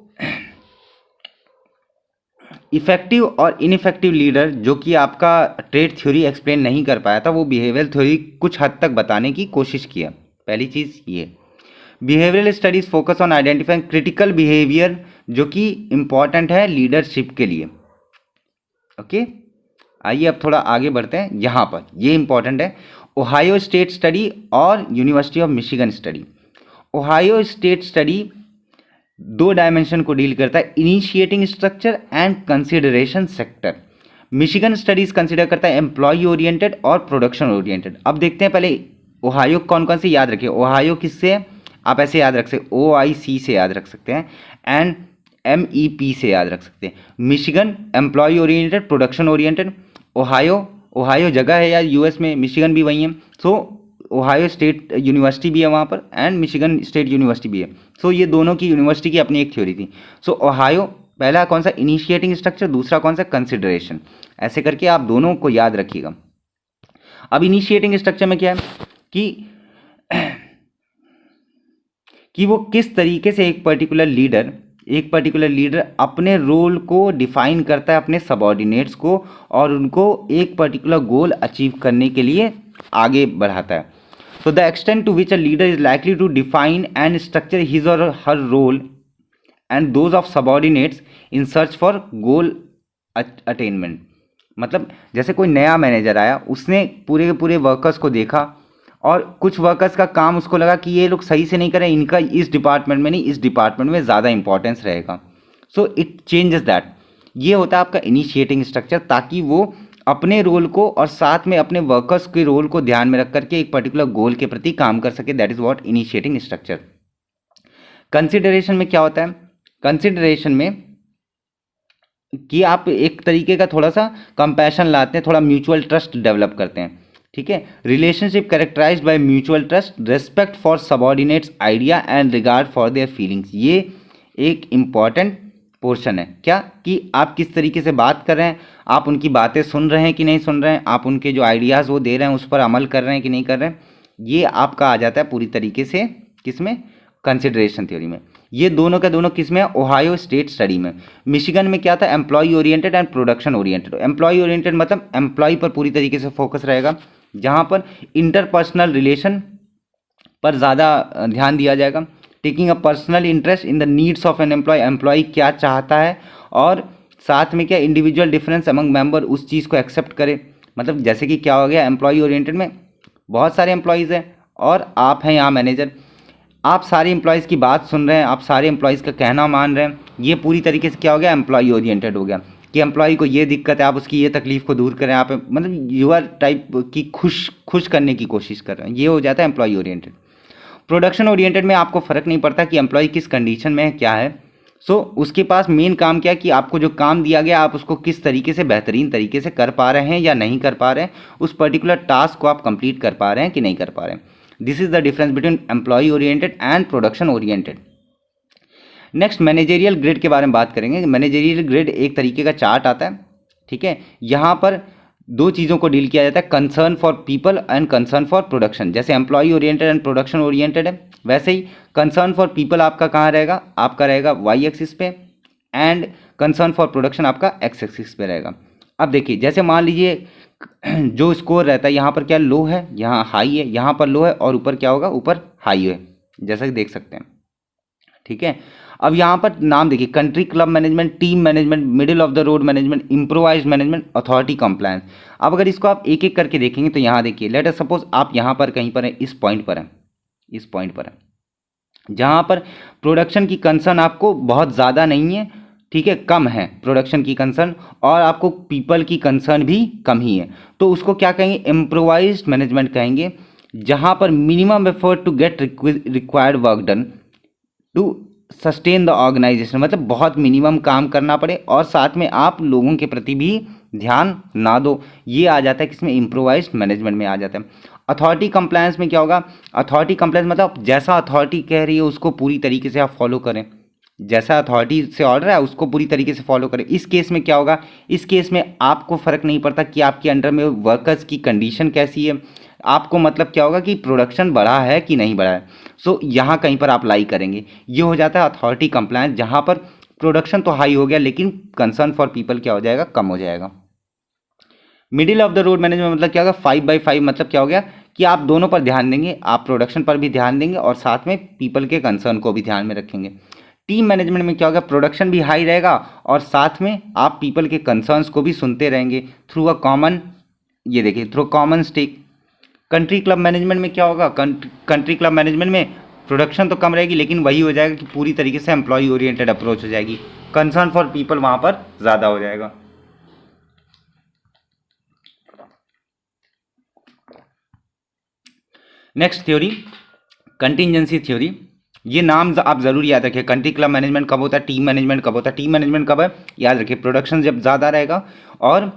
इफेक्टिव और इनइफेक्टिव लीडर जो कि आपका ट्रेड थ्योरी एक्सप्लेन नहीं कर पाया था, वो बिहेवियरल थ्योरी कुछ हद तक बताने की कोशिश किया। पहली चीज़ ये, behavioural studies focus on identifying critical behaviour जो कि इंपॉर्टेंट है लीडरशिप के लिए। ओके, आइए अब थोड़ा आगे बढ़ते हैं। यहाँ पर ये इंपॉर्टेंट है, ओहायो स्टेट स्टडी और university of Michigan study. Ohio state study दो डायमेंशन को डील करता है, initiating structure and consideration sector. Michigan studies consider करता है एम्प्लॉय ओरिएंटेड और प्रोडक्शन ओरिएंटेड। अब देखते हैं पहले ओहायो कौन कौन से याद रखिए। ओहायो किससे है, आप ऐसे याद रख सकते, OIC से याद रख सकते हैं एंड MEP से याद रख सकते हैं। Michigan employ oriented, production oriented. Ohio जगह है यार US में, मिशिगन भी वही है। सो ओहायो स्टेट यूनिवर्सिटी भी है वहाँ पर एंड मिशिगन स्टेट यूनिवर्सिटी भी है। सो ये दोनों की यूनिवर्सिटी की अपनी एक थ्योरी थी। सो ओहायो पहला कौन सा, इनिशिएटिंग स्ट्रक्चर, दूसरा कौन सा, कंसिडरेशन। ऐसे करके आप दोनों को याद रखिएगा। अब इनिशिएटिंग स्ट्रक्चर में क्या है कि वो किस तरीके से एक पर्टिकुलर लीडर अपने रोल को डिफाइन करता है अपने सबऑर्डिनेट्स को और उनको एक पर्टिकुलर गोल अचीव करने के लिए आगे बढ़ाता है। तो the extent to which a leader is likely to define and structure his और her role and those of subordinates in search for goal attainment. मतलब जैसे कोई नया मैनेजर आया, उसने पूरे के पूरे वर्कर्स को देखा और कुछ वर्कर्स का काम उसको लगा कि ये लोग सही से नहीं कर रहे, इनका इस डिपार्टमेंट में नहीं, इस डिपार्टमेंट में ज़्यादा इंपॉर्टेंस रहेगा। So it changes that. ये होता है आपका इनिशिएटिंग स्ट्रक्चर, ताकि वो अपने रोल को और साथ में अपने वर्कर्स के रोल को ध्यान में रख करके एक पर्टिकुलर गोल के प्रति काम कर सके। That is what initiating structure. Consideration में क्या होता है, कंसिडरेशन में कि आप एक तरीके का थोड़ा सा कंपैशन लाते हैं, थोड़ा म्यूचुअल ट्रस्ट डेवलप करते हैं। ठीक है, relationship characterized by mutual trust, respect for subordinates idea and regard for their feelings. ये एक इम्पॉर्टेंट पोर्शन है क्या, कि आप किस तरीके से बात कर रहे हैं, आप उनकी बातें सुन रहे हैं कि नहीं सुन रहे हैं, आप उनके जो आइडियाज़ वो दे रहे हैं उस पर अमल कर रहे हैं कि नहीं कर रहे हैं। ये आपका आ जाता है पूरी तरीके से किसमें, कंसिडरेशन थ्योरी में। ये दोनों के दोनों किस में है, ओहायो स्टेट स्टडी में। मिशिगन में क्या था, employ oriented and production oriented. Employ oriented मतलब एम्प्लॉय पर पूरी तरीके से फोकस रहेगा, जहाँ पर इंटरपर्सनल रिलेशन पर ज़्यादा ध्यान दिया जाएगा। Taking a personal interest in the needs of an employ, employ क्या चाहता है और साथ में क्या इंडिविजुअल डिफरेंस अमंग मेंबर उस चीज़ को एक्सेप्ट करे। मतलब जैसे कि क्या हो गया, एम्प्लॉय ओरिएंटेड में बहुत सारे एम्प्लॉयज़ हैं और आप हैं यहाँ मैनेजर, आप सारे एम्प्लॉयज़ की बात सुन रहे हैं, आप सारे एम्प्लॉयज़ का कहना मान रहे हैं। ये पूरी तरीके से क्या हो गया, एम्प्लॉय ओरिएंटेड हो गया, कि एम्प्लॉय को ये दिक्कत है, आप उसकी ये तकलीफ़ को दूर करें, आप मतलब यूआर टाइप की खुश करने की कोशिश कर रहे हैं। ये हो जाता है एम्प्लॉय ओरिएंटेड। प्रोडक्शन ओरिएंटेड में आपको फ़र्क नहीं पड़ता कि एम्प्लॉय किस कंडीशन में है, क्या है। सो उसके पास मेन काम क्या है कि आपको जो काम दिया गया आप उसको किस तरीके से बेहतरीन तरीके से कर पा रहे हैं या नहीं कर पा रहे हैं, उस पर्टिकुलर टास्क को आप कंप्लीट कर पा रहे हैं कि नहीं कर पा रहे हैं। This is the difference between employ oriented and production oriented. Next managerial grid के बारे में बात करेंगे। मैनेजेरियल ग्रिड एक तरीके का चार्ट आता है, ठीक है। यहाँ पर दो चीज़ों को डील किया जाता है, concern for people and concern for production. जैसे employ oriented and production oriented है, वैसे ही कंसर्न फॉर पीपल आपका कहाँ रहेगा, आपका रहेगा वाई एक्सिस पे एंड कंसर्न फॉर प्रोडक्शन आपका एक्स एक्सिस पे रहेगा। अब देखिए, जैसे मान लीजिए जो स्कोर रहता है यहाँ पर क्या लो है, यहाँ हाई है, यहाँ पर लो है और ऊपर क्या होगा, ऊपर हाई है, जैसा कि देख सकते हैं, ठीक है। अब यहाँ पर नाम देखिए, country club management, team management, middle of the road management, improvised management, authority compliance. अब अगर इसको आप एक एक करके देखेंगे तो यहाँ देखिए, लेट अस सपोज आप यहाँ पर कहीं पर है, इस पॉइंट पर है, इस पॉइंट पर है, जहाँ पर प्रोडक्शन की कंसर्न आपको बहुत ज़्यादा नहीं है, ठीक है, कम है प्रोडक्शन की कंसर्न, और आपको पीपल की कंसर्न भी कम ही है, तो उसको क्या कहेंगे, इम्प्रोवाइज्ड मैनेजमेंट कहेंगे। जहाँ पर minimum effort to get required work done to sustain the organisation, मतलब बहुत मिनिमम काम करना पड़े और साथ में आप लोगों के प्रति भी ध्यान ना दो। ये आ जाता है किसमें, इम्प्रोवाइज्ड मैनेजमेंट में आ जाता है। अथॉरिटी कंप्लायंस में क्या होगा, अथॉरिटी कंप्लायंस मतलब जैसा अथॉरिटी कह रही है उसको पूरी तरीके से आप फॉलो करें, जैसा अथॉरिटी से ऑर्डर है उसको पूरी तरीके से फॉलो करें। इस केस में क्या होगा, इस केस में आपको फ़र्क नहीं पड़ता कि आपके अंडर में वर्कर्स की कंडीशन कैसी है, आपको मतलब क्या होगा कि प्रोडक्शन बढ़ा है कि नहीं बढ़ा है। सो यहाँ कहीं पर आप लाई करेंगे। ये हो जाता है अथॉरिटी कंप्लायंस, जहाँ पर प्रोडक्शन तो हाई हो गया लेकिन कंसर्न फॉर पीपल क्या हो जाएगा, कम हो जाएगा। Middle of the road management मतलब क्या होगा, 5/5 मतलब क्या हो गया कि आप दोनों पर ध्यान देंगे, आप प्रोडक्शन पर भी ध्यान देंगे और साथ में पीपल के कंसर्न को भी ध्यान में रखेंगे। टीम मैनेजमेंट में क्या होगा, प्रोडक्शन भी हाई रहेगा और साथ में आप पीपल के कंसर्न्स को भी सुनते रहेंगे थ्रू अ कॉमन, ये देखिए, through common stake. Country club management में क्या होगा, कंट्री क्लब मैनेजमेंट में प्रोडक्शन तो कम रहेगी लेकिन वही हो जाएगा कि पूरी तरीके से एम्प्लॉय ओरिएंटेड अप्रोच हो जाएगी, कंसर्न फॉर पीपल वहाँ पर ज़्यादा हो जाएगा। Next theory, contingency theory. ये नाम आप जरूर याद रखिए। कंट्री क्लब मैनेजमेंट कब होता है, टीम मैनेजमेंट कब होता है। टीम मैनेजमेंट कब है, याद रखिए, प्रोडक्शन जब ज़्यादा रहेगा और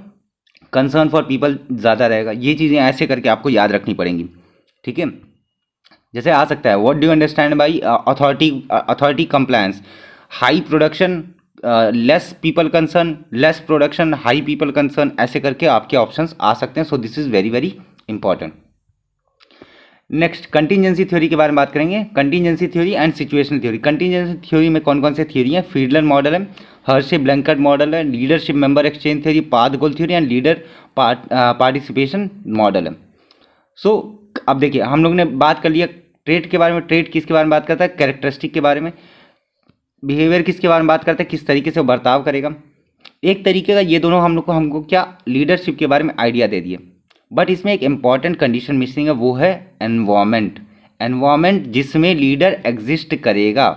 कंसर्न फॉर पीपल ज़्यादा रहेगा। ये चीज़ें ऐसे करके आपको याद रखनी पड़ेंगी, ठीक है। जैसे आ सकता है, what do you understand by authority compliance, high production, less people concern, less production, high people concern, ऐसे करके आपके ऑप्शंस आ सकते हैं। सो this is very very important. Next, contingency theory के बारे में बात करेंगे। Contingency theory and situational theory. Contingency theory में कौन कौन से थ्योरी है, फीडलर मॉडल है, हर्शे ब्लैंकेट मॉडल है, leadership member exchange theory, path goal theory and leader participation model है। सो अब देखिए, हम लोग ने बात कर लिया ट्रेड के बारे में। ट्रेड किसके बारे में बात करता है, कैरेक्टरिस्टिक के बारे में। बिहेवियर किसके बारे में बात करता है, किस तरीके से वो बर्ताव करेगा। एक तरीके का ये दोनों हम लोग को हमको क्या लीडरशिप के बारे में आइडिया दे दिए। बट इसमें एक इंपॉर्टेंट कंडीशन मिसिंग है, वो है एनवायरमेंट। एनवायरमेंट जिसमें लीडर एग्जिस्ट करेगा,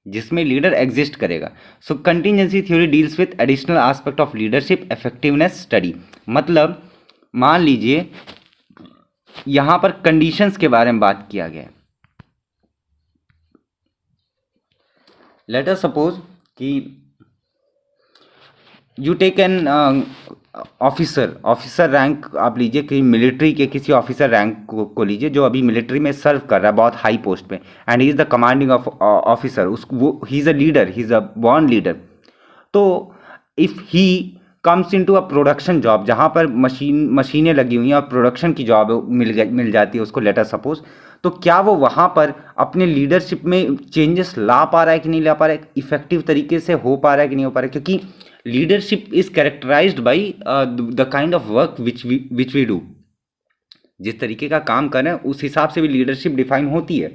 जिसमें लीडर एग्जिस्ट करेगा। So contingency theory deals with additional aspect of leadership effectiveness study. मतलब मान लीजिए यहां पर कंडीशंस के बारे में बात किया गया है। लेट अस सपोज कि you take an officer rank आप लीजिए, कि मिलिट्री के किसी ऑफिसर रैंक को लीजिए जो अभी मिलिट्री में सर्व कर रहा है बहुत हाई पोस्ट पे, and he is the commanding officer. उसको वो he is a leader, he is a born leader. तो if he comes into a production job, जहाँ पर मशीनें लगी हुई हैं और प्रोडक्शन की जॉब मिल जाती है उसको, लेट अस सपोज, तो क्या वो वहाँ पर अपने लीडरशिप में चेंजेस ला पा रहा है कि नहीं ला पा रहा है, इफेक्टिव तरीके से हो पा रहा है कि नहीं हो पा रहा है। क्योंकि leadership is characterised by the kind of work which we do. जिस तरीके का काम कर रहे हैं उस हिसाब से भी लीडरशिप डिफाइन होती है,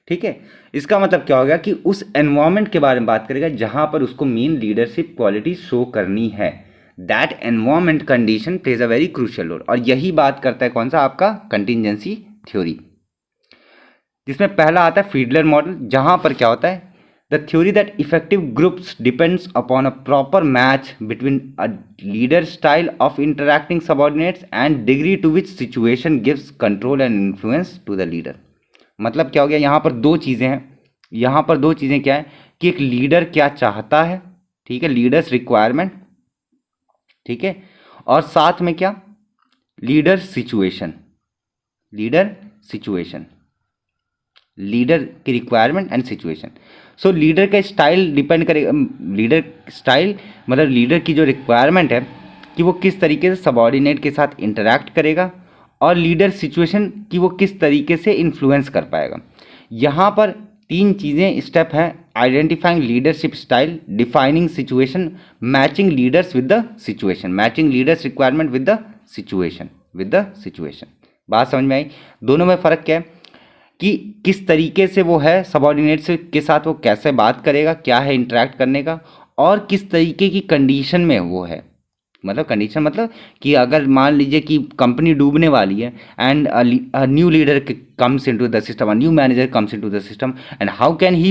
ठीक है। इसका मतलब क्या हो गया कि उस एनवायरमेंट के बारे में बात करेगा जहां पर उसको मेन लीडरशिप क्वालिटी शो करनी है। That environment condition plays a very crucial role. और यही बात करता है कौन सा, आपका कंटीजेंसी थ्योरी, जिसमें पहला आता है फीडलर मॉडल। जहां पर क्या होता है, the theory that effective groups depends upon a proper match between a leader style of interacting subordinates and degree to which situation gives control and influence to the leader. मतलब क्या हो गया, यहाँ पर दो चीज़ें हैं। यहाँ पर दो चीज़ें क्या है कि एक लीडर क्या चाहता है, ठीक है, लीडर्स रिक्वायरमेंट, ठीक है, और साथ में क्या, leader situation. Leader situation, leader की requirement and situation. So leader का स्टाइल डिपेंड करेगा, लीडर स्टाइल मतलब लीडर की जो रिक्वायरमेंट है कि वो किस तरीके से सबऑर्डिनेट के साथ इंटरैक्ट करेगा, और लीडर सिचुएशन कि वो किस तरीके से इन्फ्लुएंस कर पाएगा। यहाँ पर तीन चीज़ें स्टेप हैं, identifying leadership style, defining situation, matching leaders with the situation, matching leaders requirement with the situation. बात समझ में आई। दोनों में फ़र्क क्या है कि किस तरीके से वो है सबऑर्डिनेट्स के साथ वो कैसे बात करेगा, क्या है इंटरेक्ट करने का, और किस तरीके की कंडीशन में वो है। मतलब कंडीशन मतलब कि अगर मान लीजिए कि कंपनी डूबने वाली है and new leader comes into the system, a new manager comes into the system, and how can he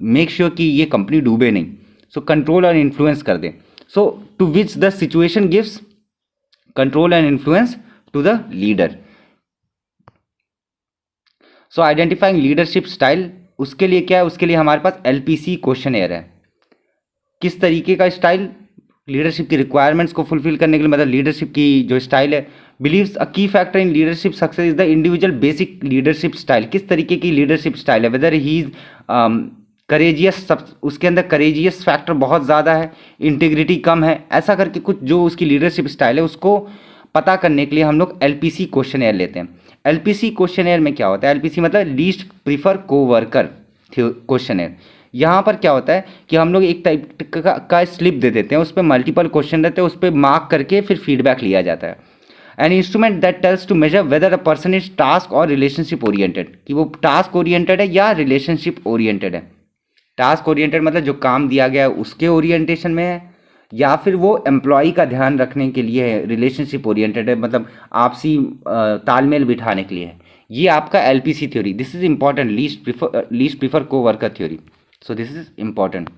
make sure कि ये कंपनी डूबे नहीं, सो कंट्रोल और इन्फ्लुएंस कर दे। So to which the situation gives control and influence to the leader. So identifying leadership style, उसके लिए क्या है, उसके लिए हमारे पास LPC क्वेश्चनेयर है। किस तरीके का स्टाइल, लीडरशिप की रिक्वायरमेंट्स को फुलफिल करने के लिए, मतलब लीडरशिप की जो स्टाइल है। बिलीव्स अ की factor in leadership success is the individual basic leadership style. किस तरीके की लीडरशिप स्टाइल है, वेदर ही इज करेजियस, सब उसके अंदर करेजियस फैक्टर बहुत ज़्यादा है, इंटीग्रिटी कम है, ऐसा करके कुछ जो उसकी लीडरशिप स्टाइल है उसको पता करने के लिए हम लोग LPC क्वेश्चनेयर लेते हैं। LPC क्वेश्चनेयर में क्या होता है, LPC मतलब लीस्ट प्रीफर कोवर्कर क्वेश्चनेयर। यहाँ पर क्या होता है कि हम लोग एक टाइप का स्लिप दे देते हैं, उस पर मल्टीपल क्वेश्चन रहते हैं, उस पर मार्क करके फिर फीडबैक लिया जाता है। An instrument that tells to measure whether a person is task और रिलेशनशिप ओरिएंटेड, कि वो टास्क ओरिएंटेड है या रिलेशनशिप ओरिएंटेड है। टास्क ओरिएंटेड मतलब जो काम दिया गया है उसके ओरिएंटेशन में है, या फिर वो एम्प्लॉय का ध्यान रखने के लिए है, रिलेशनशिप ओरिएंटेड है, मतलब आपसी तालमेल बिठाने के लिए है। ये आपका LPC theory, this is important, least prefer coworker theory. So this is important.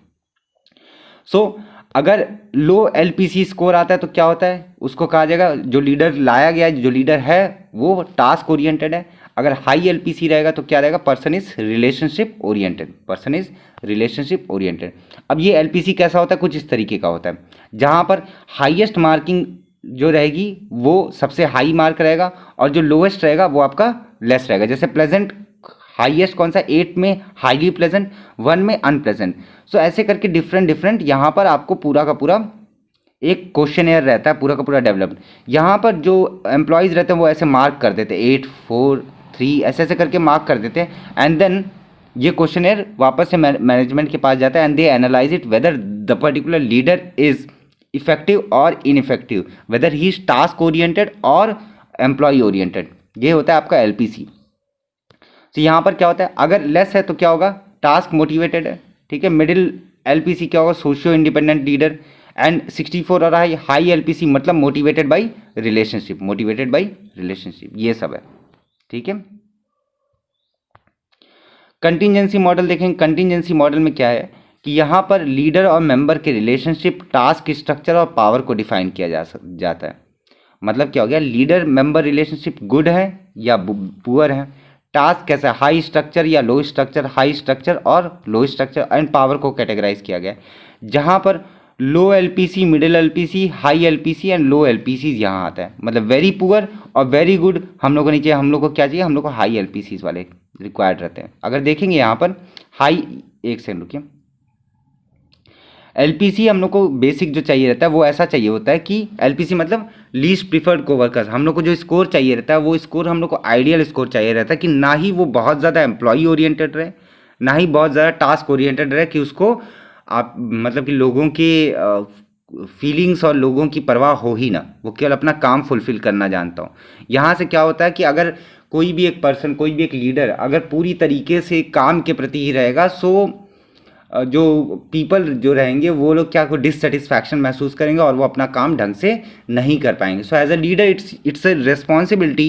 So अगर लो एलपीसी स्कोर आता है तो क्या होता है, उसको कहा जाएगा जो लीडर लाया गया है, जो लीडर है वो टास्क ओरिएंटेड है। अगर हाई एलपीसी रहेगा तो क्या रहेगा, person is relationship oriented, person is relationship oriented. अब ये एलपीसी कैसा होता है, कुछ इस तरीके का होता है, जहाँ पर हाईएस्ट मार्किंग जो रहेगी वो सबसे हाई मार्क रहेगा और जो लोएस्ट रहेगा वो आपका लेस रहेगा। जैसे प्लेजेंट हाईएस्ट कौन सा, 8 में हाईली प्लेजेंट, 1 में अनप्लेजेंट। सो ऐसे करके डिफरेंट डिफरेंट यहाँ पर आपको पूरा का पूरा एक क्वेश्चनेयर रहता है, पूरा का पूरा डेवलप्ड। यहाँ पर जो एम्प्लॉयज़ रहते हैं वो ऐसे मार्क कर देते हैं 8 4 3 ऐसे ऐसे करके मार्क कर देते हैं, एंड देन ये क्वेश्चनेयर वापस से मैनेजमेंट के पास जाता है and they analyse it whether the particular leader is effective और ineffective, whether he is task oriented और एम्प्लॉय ओरिएंटेड। ये होता है आपका एलपीसी। तो यहाँ पर क्या होता है, अगर लेस है तो क्या होगा, टास्क मोटिवेटेड है, ठीक है। मिडिल एलपीसी क्या होगा, सोशियो इंडिपेंडेंट लीडर, एंड 64 और हाई एलपीसी मतलब motivated by relationship, motivated by relationship, ये सब है, ठीक है। कंटिजेंसी मॉडल देखेंगे। कंटिजेंसी मॉडल में क्या है कि यहाँ पर लीडर और मेंबर के रिलेशनशिप, टास्क स्ट्रक्चर और पावर को डिफाइन किया जाता है। मतलब क्या हो गया, लीडर मेंबर रिलेशनशिप गुड है या पुअर है, टास्क कैसा है, हाई स्ट्रक्चर या लो स्ट्रक्चर, हाई स्ट्रक्चर और लो स्ट्रक्चर, एंड पावर को कैटेगराइज किया गया है, जहाँ पर low LPC, middle LPC, high LPC and low LPC यहाँ आता है। मतलब वेरी पुअर और वेरी गुड हम लोग को नहीं चाहिए, हम लोग को क्या चाहिए, हम लोग को हाई एलपीसी वाले रिक्वायर्ड रहते हैं। अगर देखेंगे यहाँ पर हाई, एक सेकंड रुकिए, एलपीसी हम लोग को बेसिक जो चाहिए रहता है वो ऐसा चाहिए होता है कि एलपीसी मतलब लीस्ट प्रीफर्ड कोवर्कर्स, हम लोग को जो स्कोर चाहिए रहता है वो स्कोर हम लोग को आइडियल स्कोर चाहिए रहता है कि ना ही वो बहुत ज़्यादा एम्प्लॉय ओरिएंटेड रहे, ना ही बहुत ज़्यादा टास्क ओरिएंटेड रहे, कि उसको आप मतलब कि लोगों के फीलिंग्स और लोगों की परवाह हो ही ना, वो केवल अपना काम फुलफिल करना जानता हूँ। यहाँ से क्या होता है कि अगर कोई भी एक पर्सन, कोई भी एक लीडर अगर पूरी तरीके से काम के प्रति ही रहेगा, सो जो पीपल जो रहेंगे वो लोग क्या को डिससेटिस्फैक्शन महसूस करेंगे और वो अपना काम ढंग से नहीं कर पाएंगे। So as a leader it's a responsibility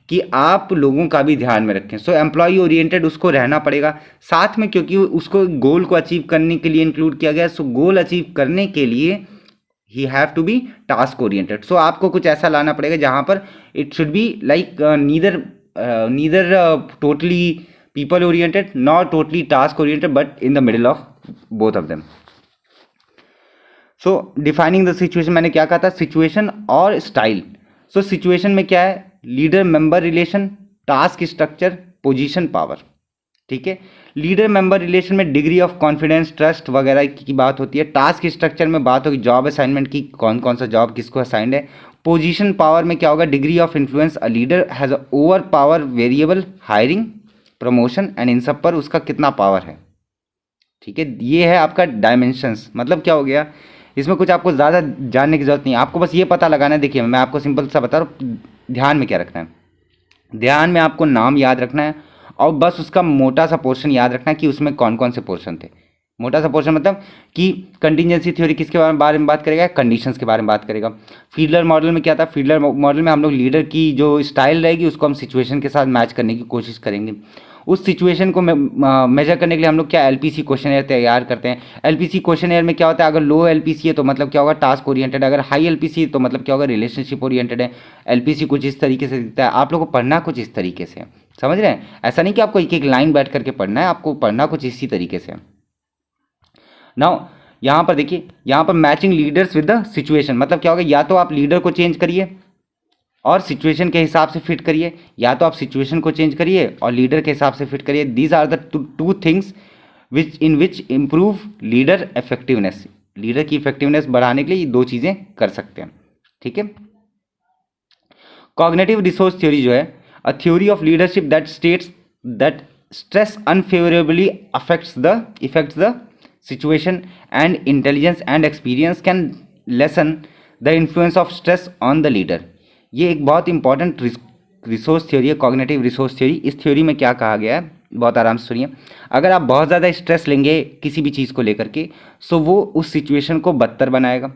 कि आप लोगों का भी ध्यान में रखें। सो एम्प्लॉय ओरिएंटेड उसको रहना पड़ेगा साथ में, क्योंकि उसको गोल को अचीव करने के लिए इंक्लूड किया गया। सो गोल अचीव करने के लिए he have to be task oriented. So आपको कुछ ऐसा लाना पड़ेगा जहाँ पर it should be like neither totally people oriented nor totally task oriented, but in the middle of both of them. So defining the situation, मैंने क्या कहा था, सिचुएशन और स्टाइल। सो सिचुएशन में क्या है, leader member relation, task structure, position, power, ठीक है। लीडर मेंबर रिलेशन में डिग्री ऑफ कॉन्फिडेंस, ट्रस्ट वगैरह की बात होती है। टास्क स्ट्रक्चर में बात होगी जॉब असाइनमेंट की, कौन कौन सा जॉब किसको असाइंड है। पोजीशन पावर में क्या होगा, degree of influence, a leader has over power, variable, hiring, promotion, and in सब पर उसका कितना पावर है, ठीक है। ये है आपका डायमेंशंस। मतलब क्या हो गया, इसमें कुछ आपको ज़्यादा जानने की जरूरत नहीं है, आपको बस ये पता लगाना है। देखिए मैं आपको सिंपल सा बता रहा हूँ, ध्यान में क्या रखना है, ध्यान में आपको नाम याद रखना है और बस उसका मोटा सा पोर्शन याद रखना है कि उसमें कौन कौन से पोर्शन थे। मोटा सा पोर्शन मतलब कि कंटिजेंसी थ्योरी किसके बारे में बात करेगा, कंडीशंस के बारे में बात करेगा। फील्डर मॉडल में क्या था, फील्डर मॉडल में हम लोग लीडर की जो स्टाइल रहेगी उसको हम सिचुएशन के साथ मैच करने की कोशिश करेंगे। उस सिचुएशन को मेजर करने के लिए हम लोग क्या एलपीसी क्वेश्चनर तैयार करते हैं। एलपीसी क्वेश्चनर में क्या होता है, अगर लो एलपीसी है तो मतलब क्या होगा, टास्क ओरिएंटेड, अगर हाई एलपीसी है तो मतलब क्या होगा, रिलेशनशिप ओरिएंटेड है। एलपीसी कुछ इस तरीके से दिखता है, आप लोग को पढ़ना कुछ इस तरीके से, समझ रहे हैं। ऐसा नहीं कि आपको एक एक लाइन बैठ करके पढ़ना है, आपको पढ़ना कुछ इसी तरीके से। नाउ यहाँ पर देखिए, यहाँ पर matching leaders with the situation, मतलब क्या होगा, या तो आप लीडर को चेंज करिए और सिचुएशन के हिसाब से फिट करिए, या तो आप सिचुएशन को चेंज करिए और लीडर के हिसाब से फिट करिए। These are the two things which improve leader effectiveness. Leader की इफेक्टिवनेस बढ़ाने के लिए ये दो चीज़ें कर सकते हैं, ठीक है। कॉग्निटिव रिसोर्स थ्योरी जो है, a theory of leadership that states that stress unfavourably effects the situation and intelligence and experience can lessen the influence of stress on the leader. ये एक बहुत इंपॉर्टेंट रिसोर्स थ्योरी है, कॉग्निटिव रिसोर्स थ्योरी। इस थ्योरी में क्या कहा गया है, बहुत आराम से सुनिए। अगर आप बहुत ज़्यादा स्ट्रेस लेंगे किसी भी चीज़ को लेकर के, सो वो उस सिचुएशन को बदतर बनाएगा,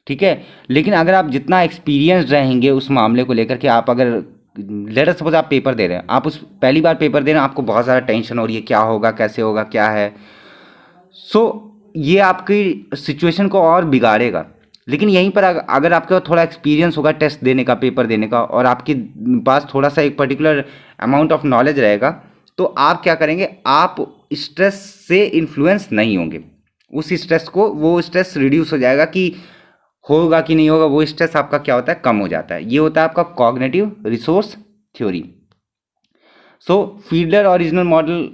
ठीक है। लेकिन अगर आप जितना एक्सपीरियंस रहेंगे उस मामले को लेकर के, आप अगर लेट अस सपोज आप पेपर दे रहे हैं, आप उस पहली बार पेपर दे रहे हैं, आपको बहुत ज़्यादा टेंशन हो रही है, क्या होगा, कैसे होगा, क्या है। सो ये आपकी सिचुएशन को और बिगाड़ेगा। लेकिन यहीं पर अगर आपके पास थोड़ा एक्सपीरियंस होगा टेस्ट देने का, पेपर देने का, और आपके पास थोड़ा सा एक पर्टिकुलर अमाउंट ऑफ नॉलेज रहेगा, तो आप क्या करेंगे, आप स्ट्रेस से इन्फ्लुएंस नहीं होंगे। उस स्ट्रेस को, वो स्ट्रेस रिड्यूस हो जाएगा कि होगा कि नहीं होगा, वो स्ट्रेस आपका क्या होता है, कम हो जाता है। ये होता है आपका कॉग्निटिव रिसोर्स थ्योरी। सो फील्डर ओरिजिनल मॉडल,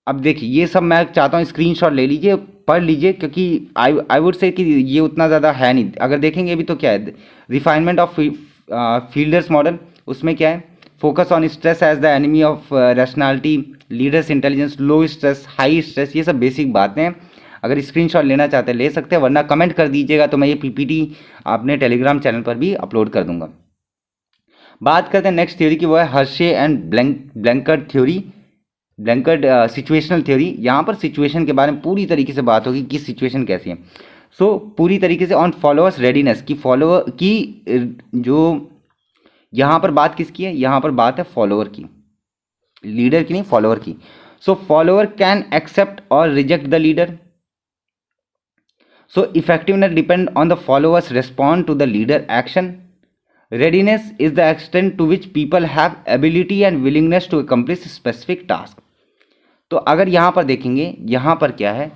अब देखिए ये सब मैं चाहता हूँ स्क्रीनशॉट ले लीजिए, पढ़ लीजिए, क्योंकि आई वुड से कि ये उतना ज़्यादा है नहीं। अगर देखेंगे अभी तो क्या है, रिफाइनमेंट ऑफ फील्डर्स मॉडल, उसमें क्या है, focus on stress as the enemy of rationality, leaders intelligence, low stress, high stress, ये सब बेसिक बातें हैं। अगर स्क्रीनशॉट लेना चाहते हैं ले सकते हैं, वरना कमेंट कर दीजिएगा तो मैं ये पीपीटी अपने टेलीग्राम चैनल पर भी अपलोड कर दूंगा। बात करते हैं नेक्स्ट थ्योरी की, वो है Hersey and Blanchard theory, Blanchard situational theory. यहाँ पर सिचुएशन के बारे में पूरी तरीके से बात होगी कि सिचुएशन कैसी है। सो पूरी तरीके से ऑन फॉलोअर्स रेडीनेस की, फॉलोअर की जो यहाँ पर बात किसकी है, यहाँ पर बात है फॉलोअर की, लीडर की नहीं, फॉलोअर की। सो फॉलोअर कैन एक्सेप्ट और reject the leader. So effectiveness depend on the followers respond to the leader action. Readiness is the extent to which people have ability and willingness to accomplish specific task। तो अगर यहाँ पर देखेंगे, यहाँ पर क्या है,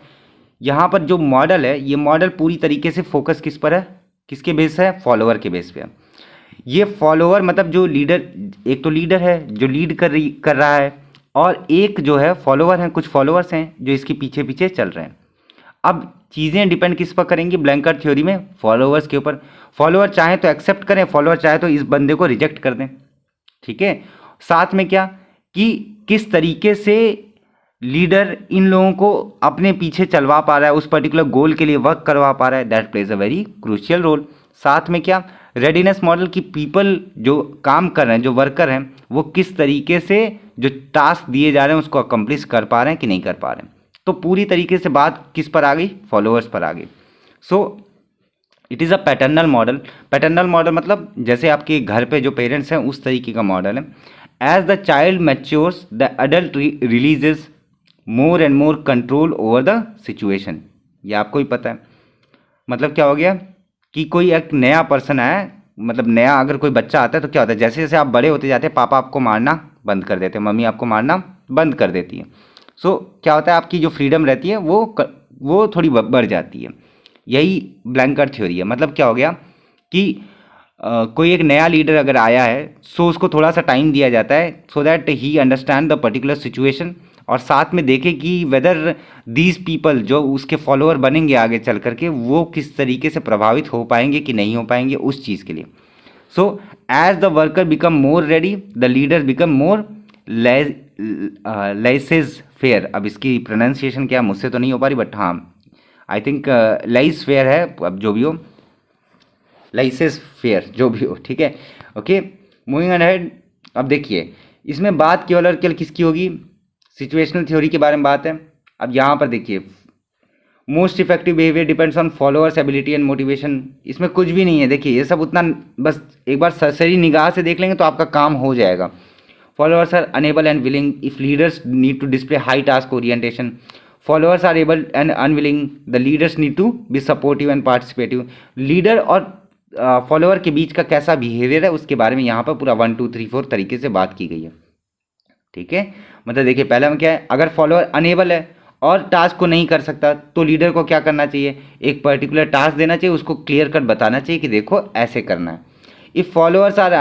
यहाँ पर जो मॉडल है, ये मॉडल पूरी तरीके से फोकस किस पर है, किसके बेस है, फॉलोअर के बेस पे है। ये फॉलोअर मतलब जो लीडर, एक तो लीडर है जो लीड कर रहा है, और एक जो है फॉलोअर हैं, कुछ फॉलोअर्स हैं जो इसके पीछे पीछे चल रहे हैं। अब चीज़ें डिपेंड किस पर करेंगी, ब्लैंकर्ड थ्योरी में फॉलोअर्स के ऊपर। फॉलोअर चाहे तो एक्सेप्ट करें, फॉलोअर चाहे तो इस बंदे को रिजेक्ट कर दें, ठीक है। साथ में क्या कि किस तरीके से लीडर इन लोगों को अपने पीछे चलवा पा रहा है, उस पर्टिकुलर गोल के लिए वर्क करवा पा रहा है, that plays a very crucial role. साथ में क्या, रेडीनेस मॉडल की पीपल जो काम कर रहे हैं, जो वर्कर हैं, वो किस तरीके से जो टास्क दिए जा रहे हैं उसको अकम्प्लिश कर पा रहे हैं कि नहीं कर पा रहे हैं। तो पूरी तरीके से बात किस पर आ गई, फॉलोअर्स पर आ गई। सो it is a paternal model. Paternal model मतलब जैसे आपके घर पे जो पेरेंट्स हैं उस तरीके का मॉडल है। As the child matures the adult releases more and more control over the situation. ये आपको ही पता है। मतलब क्या हो गया कि कोई एक नया पर्सन आया, मतलब नया अगर कोई बच्चा आता है तो क्या होता है, जैसे जैसे आप बड़े होते जाते हैं पापा आपको मारना बंद कर देते हैं, मम्मी आपको मारना बंद कर देती है। सो क्या होता है, आपकी जो फ्रीडम रहती है वो थोड़ी बढ़ जाती है। यही ब्लैंकर्ड थ्योरी है। मतलब क्या हो गया कि कोई एक नया लीडर अगर आया है, सो उसको थोड़ा सा टाइम दिया जाता है so that he understand the particular situation, और साथ में देखे कि वेदर दीज पीपल जो उसके फॉलोअर बनेंगे आगे चल करके, वो किस तरीके से प्रभावित हो पाएंगे कि नहीं हो पाएंगे उस चीज़ के लिए। So as the worker become more ready the leader become more laissez faire. अब इसकी प्रोनाउंसिएशन क्या मुझसे तो नहीं हो पा रही, बट हाँ आई थिंक लाइस फेयर है, अब जो भी हो, लाइसेस फेयर जो भी हो, ठीक है। Okay, moving ahead. अब देखिए इसमें बात केवल और केवल किसकी होगी, सिचुएशनल थ्योरी के बारे में बात है। अब यहाँ पर देखिए most effective behaviour depends on followers ability and motivation. इसमें कुछ भी नहीं है, देखिए ये सब उतना बस एक बार सरसरी निगाह से देख लेंगे तो आपका काम हो जाएगा। Followers are unable and willing if leaders need to display high task orientation. Followers are able and unwilling, the leaders need to be supportive and participative. Leader और फॉलोअर के बीच का कैसा बिहेवियर है उसके बारे में यहाँ पर पूरा 1 2 3 4 तरीके से बात की गई है, ठीक है। मतलब देखिए पहला में क्या है, अगर फॉलोअर अनेबल है और टास्क को नहीं कर सकता तो लीडर को क्या करना चाहिए, एक पर्टिकुलर टास्क देना चाहिए, उसको क्लियर कट बताना चाहिए कि देखो ऐसे करना है। If followers are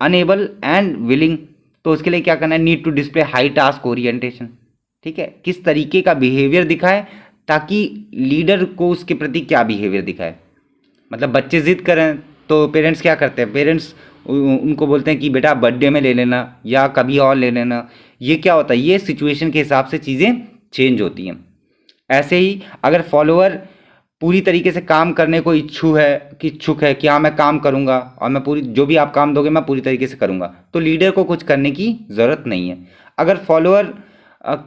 unable and willing, तो उसके लिए क्या करना है, need to display high task orientation, ठीक है। किस तरीके का बिहेवियर दिखाए ताकि लीडर को उसके प्रति क्या बिहेवियर दिखाए। मतलब बच्चे जिद करें तो पेरेंट्स क्या करते हैं, पेरेंट्स उनको बोलते हैं कि बेटा बर्थडे में ले लेना या कभी और ले लेना। ये क्या होता है, ये सिचुएशन के हिसाब से चीज़ें चेंज होती हैं। ऐसे ही अगर फॉलोअर पूरी तरीके से काम करने को इच्छुक है कि हाँ मैं काम करूँगा और मैं पूरी जो भी आप काम दोगे मैं पूरी तरीके से करूँगा, तो लीडर को कुछ करने की ज़रूरत नहीं है। अगर फॉलोअर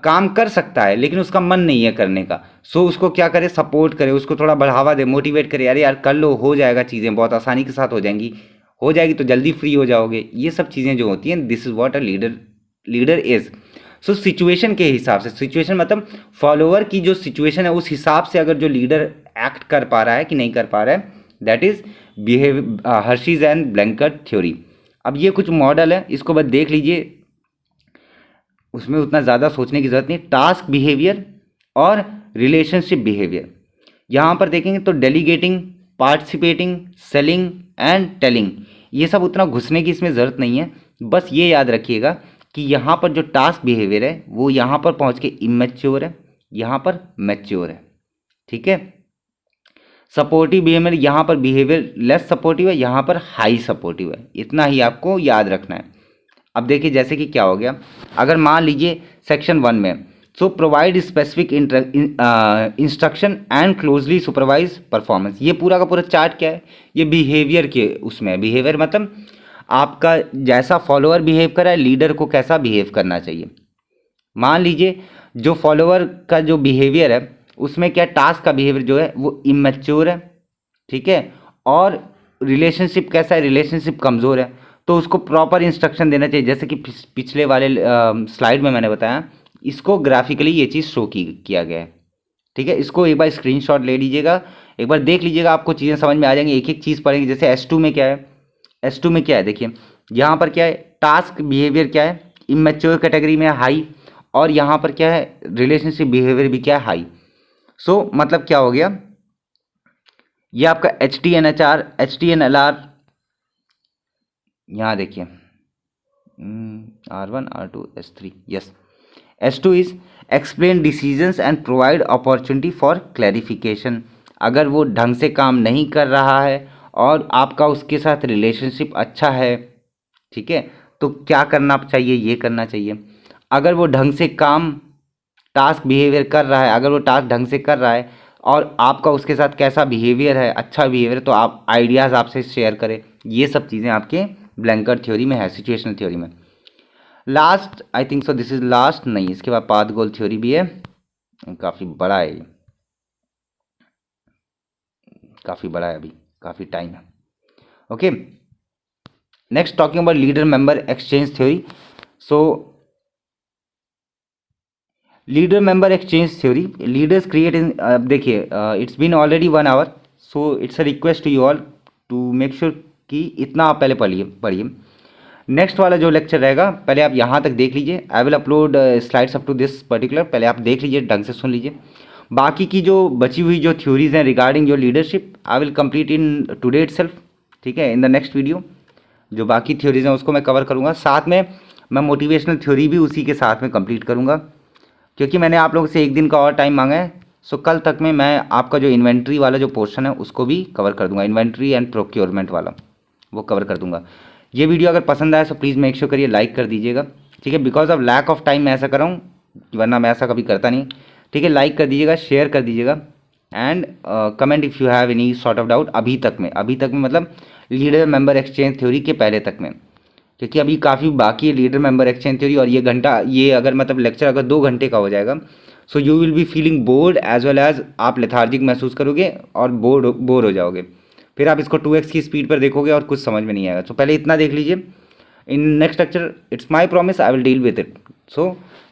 काम कर सकता है लेकिन उसका मन नहीं है करने का, सो उसको क्या करे, सपोर्ट करे, उसको थोड़ा बढ़ावा दे, मोटिवेट करे, अरे यार कर लो, हो जाएगा, चीज़ें बहुत आसानी के साथ हो जाएगी तो जल्दी फ्री हो जाओगे। ये सब चीज़ें जो होती हैं, this is what a leader is. So situation के हिसाब से, सिचुएशन मतलब फॉलोअर की जो सिचुएशन है उस हिसाब से अगर जो लीडर एक्ट कर पा रहा है कि नहीं कर पा रहा है, that is behave Hershey's and blanket theory. अब ये कुछ मॉडल है, इसको बस देख लीजिए, उसमें उतना ज़्यादा सोचने की ज़रूरत नहीं। टास्क बिहेवियर और रिलेशनशिप बिहेवियर, यहाँ पर देखेंगे तो delegating, participating, selling and telling, ये सब उतना घुसने की इसमें ज़रूरत नहीं है। बस ये याद रखिएगा कि यहाँ पर जो टास्क बिहेवियर है वो यहाँ पर पहुँच के इमेच्योर है, यहाँ पर मैच्योर है, ठीक है। सपोर्टिव बिहेवियर, यहाँ पर बिहेवियर लेस सपोर्टिव है, यहाँ पर हाई सपोर्टिव है, इतना ही आपको याद रखना है। अब देखिए जैसे कि क्या हो गया, अगर मान लीजिए सेक्शन 1 में, so provide specific instruction and closely supervise performance, ये पूरा का पूरा चार्ट क्या है, ये बिहेवियर के उसमें है। बिहेवियर मतलब आपका जैसा फॉलोअर बिहेव कर रहा है, लीडर को कैसा बिहेव करना चाहिए। मान लीजिए जो फॉलोअर का जो बिहेवियर है उसमें क्या, टास्क का बिहेवियर जो है वो इमेच्योर है, ठीक है, और रिलेशनशिप कैसा है, रिलेशनशिप कमज़ोर है, तो उसको प्रॉपर इंस्ट्रक्शन देना चाहिए। जैसे कि पिछले वाले स्लाइड में मैंने बताया, इसको ग्राफिकली ये चीज़ शो किया गया है, ठीक है। इसको एक बार स्क्रीनशॉट ले लीजिएगा, एक बार देख लीजिएगा, आपको चीज़ें समझ में आ जाएंगी, एक एक चीज़ पढ़ेंगे। जैसे S2 में क्या है, S2 में क्या है, देखिए यहाँ पर क्या है, टास्क बिहेवियर क्या है, इमेच्योर कैटेगरी में हाई, और यहाँ पर क्या है, रिलेशनशिप बिहेवियर भी क्या है, हाई। सो मतलब क्या हो गया, ये आपका HTNHR, HTNLR, यहाँ देखिए R1, R2, S3, yes. S2 is explain decisions and provide opportunity for clarification. अगर वो ढंग से काम नहीं कर रहा है और आपका उसके साथ रिलेशनशिप अच्छा है, ठीक है, तो क्या करना चाहिए, ये करना चाहिए। अगर वो ढंग से काम, टास्क बिहेवियर कर रहा है, अगर वो टास्क ढंग से कर रहा है और आपका उसके साथ कैसा बिहेवियर है, अच्छा बिहेवियर, तो आप आइडियाज़ आपसे शेयर करें। ये सब चीज़ें आपके ब्लैंकेट थ्योरी में है, सिचुएशनल थ्योरी में। Last, I think so this is last, नहीं, इसके बाद पाथ गोल थ्योरी भी है, काफ़ी बड़ा है, काफ़ी बड़ा है, अभी काफ़ी टाइम है। Okay, next talking about leader member exchange theory. So leader member exchange theory, leaders create in, देखिए it's been already 1 hour, so it's a request to you all to make sure कि इतना आप पहले पढ़िए। नेक्स्ट वाला जो लेक्चर रहेगा, पहले आप यहाँ तक देख लीजिए, I will upload slides up to this particular, पहले आप देख लीजिए, ढंग से सुन लीजिए। बाकी की जो बची हुई जो थ्योरीज हैं regarding your leadership, I will complete in today itself, ठीक है, इन द नेक्स्ट वीडियो। जो बाकी थ्योरीज हैं उसको मैं कवर करूँगा, साथ में मैं मोटिवेशनल थ्योरी भी उसी के साथ में कंप्लीट करूँगा, क्योंकि मैंने आप लोगों से एक दिन का और टाइम मांगा है। सो कल तक में मैं आपका जो इन्वेंट्री वाला जो पोर्शन है उसको भी कवर कर दूंगा, इन्वेंट्री एंड प्रोक्योरमेंट वाला वो कवर कर दूंगा। ये वीडियो अगर पसंद आए तो प्लीज़ मेक श्योर करिए लाइक कर दीजिएगा, ठीक है। Because of lack of time मैं ऐसा कर रहा हूँ, वरना मैं ऐसा कभी करता नहीं, ठीक है। लाइक कर दीजिएगा, शेयर कर दीजिएगा, and comment if you have any sort of doubt. अभी तक में मतलब लीडर मेंबर एक्सचेंज थ्योरी के पहले तक में, क्योंकि अभी काफ़ी बाकी है लीडर मेंबर एक्सचेंज थ्योरी, और ये घंटा, ये अगर मतलब लेक्चर अगर 2 घंटे का हो जाएगा, so you will be feeling bored as well as आप लेथार्जिक महसूस करोगे और बोर हो जाओगे। फिर आप इसको 2x की स्पीड पर देखोगे और कुछ समझ में नहीं आएगा। सो पहले इतना देख लीजिए, in next lecture it's my promise I will deal with it. So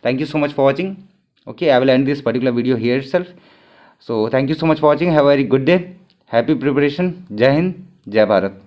thank you so much for watching. Okay, I will and this particular video here itself. So thank you so much for watching, have a very good day, happy preparation, जय हिंद, जय भारत।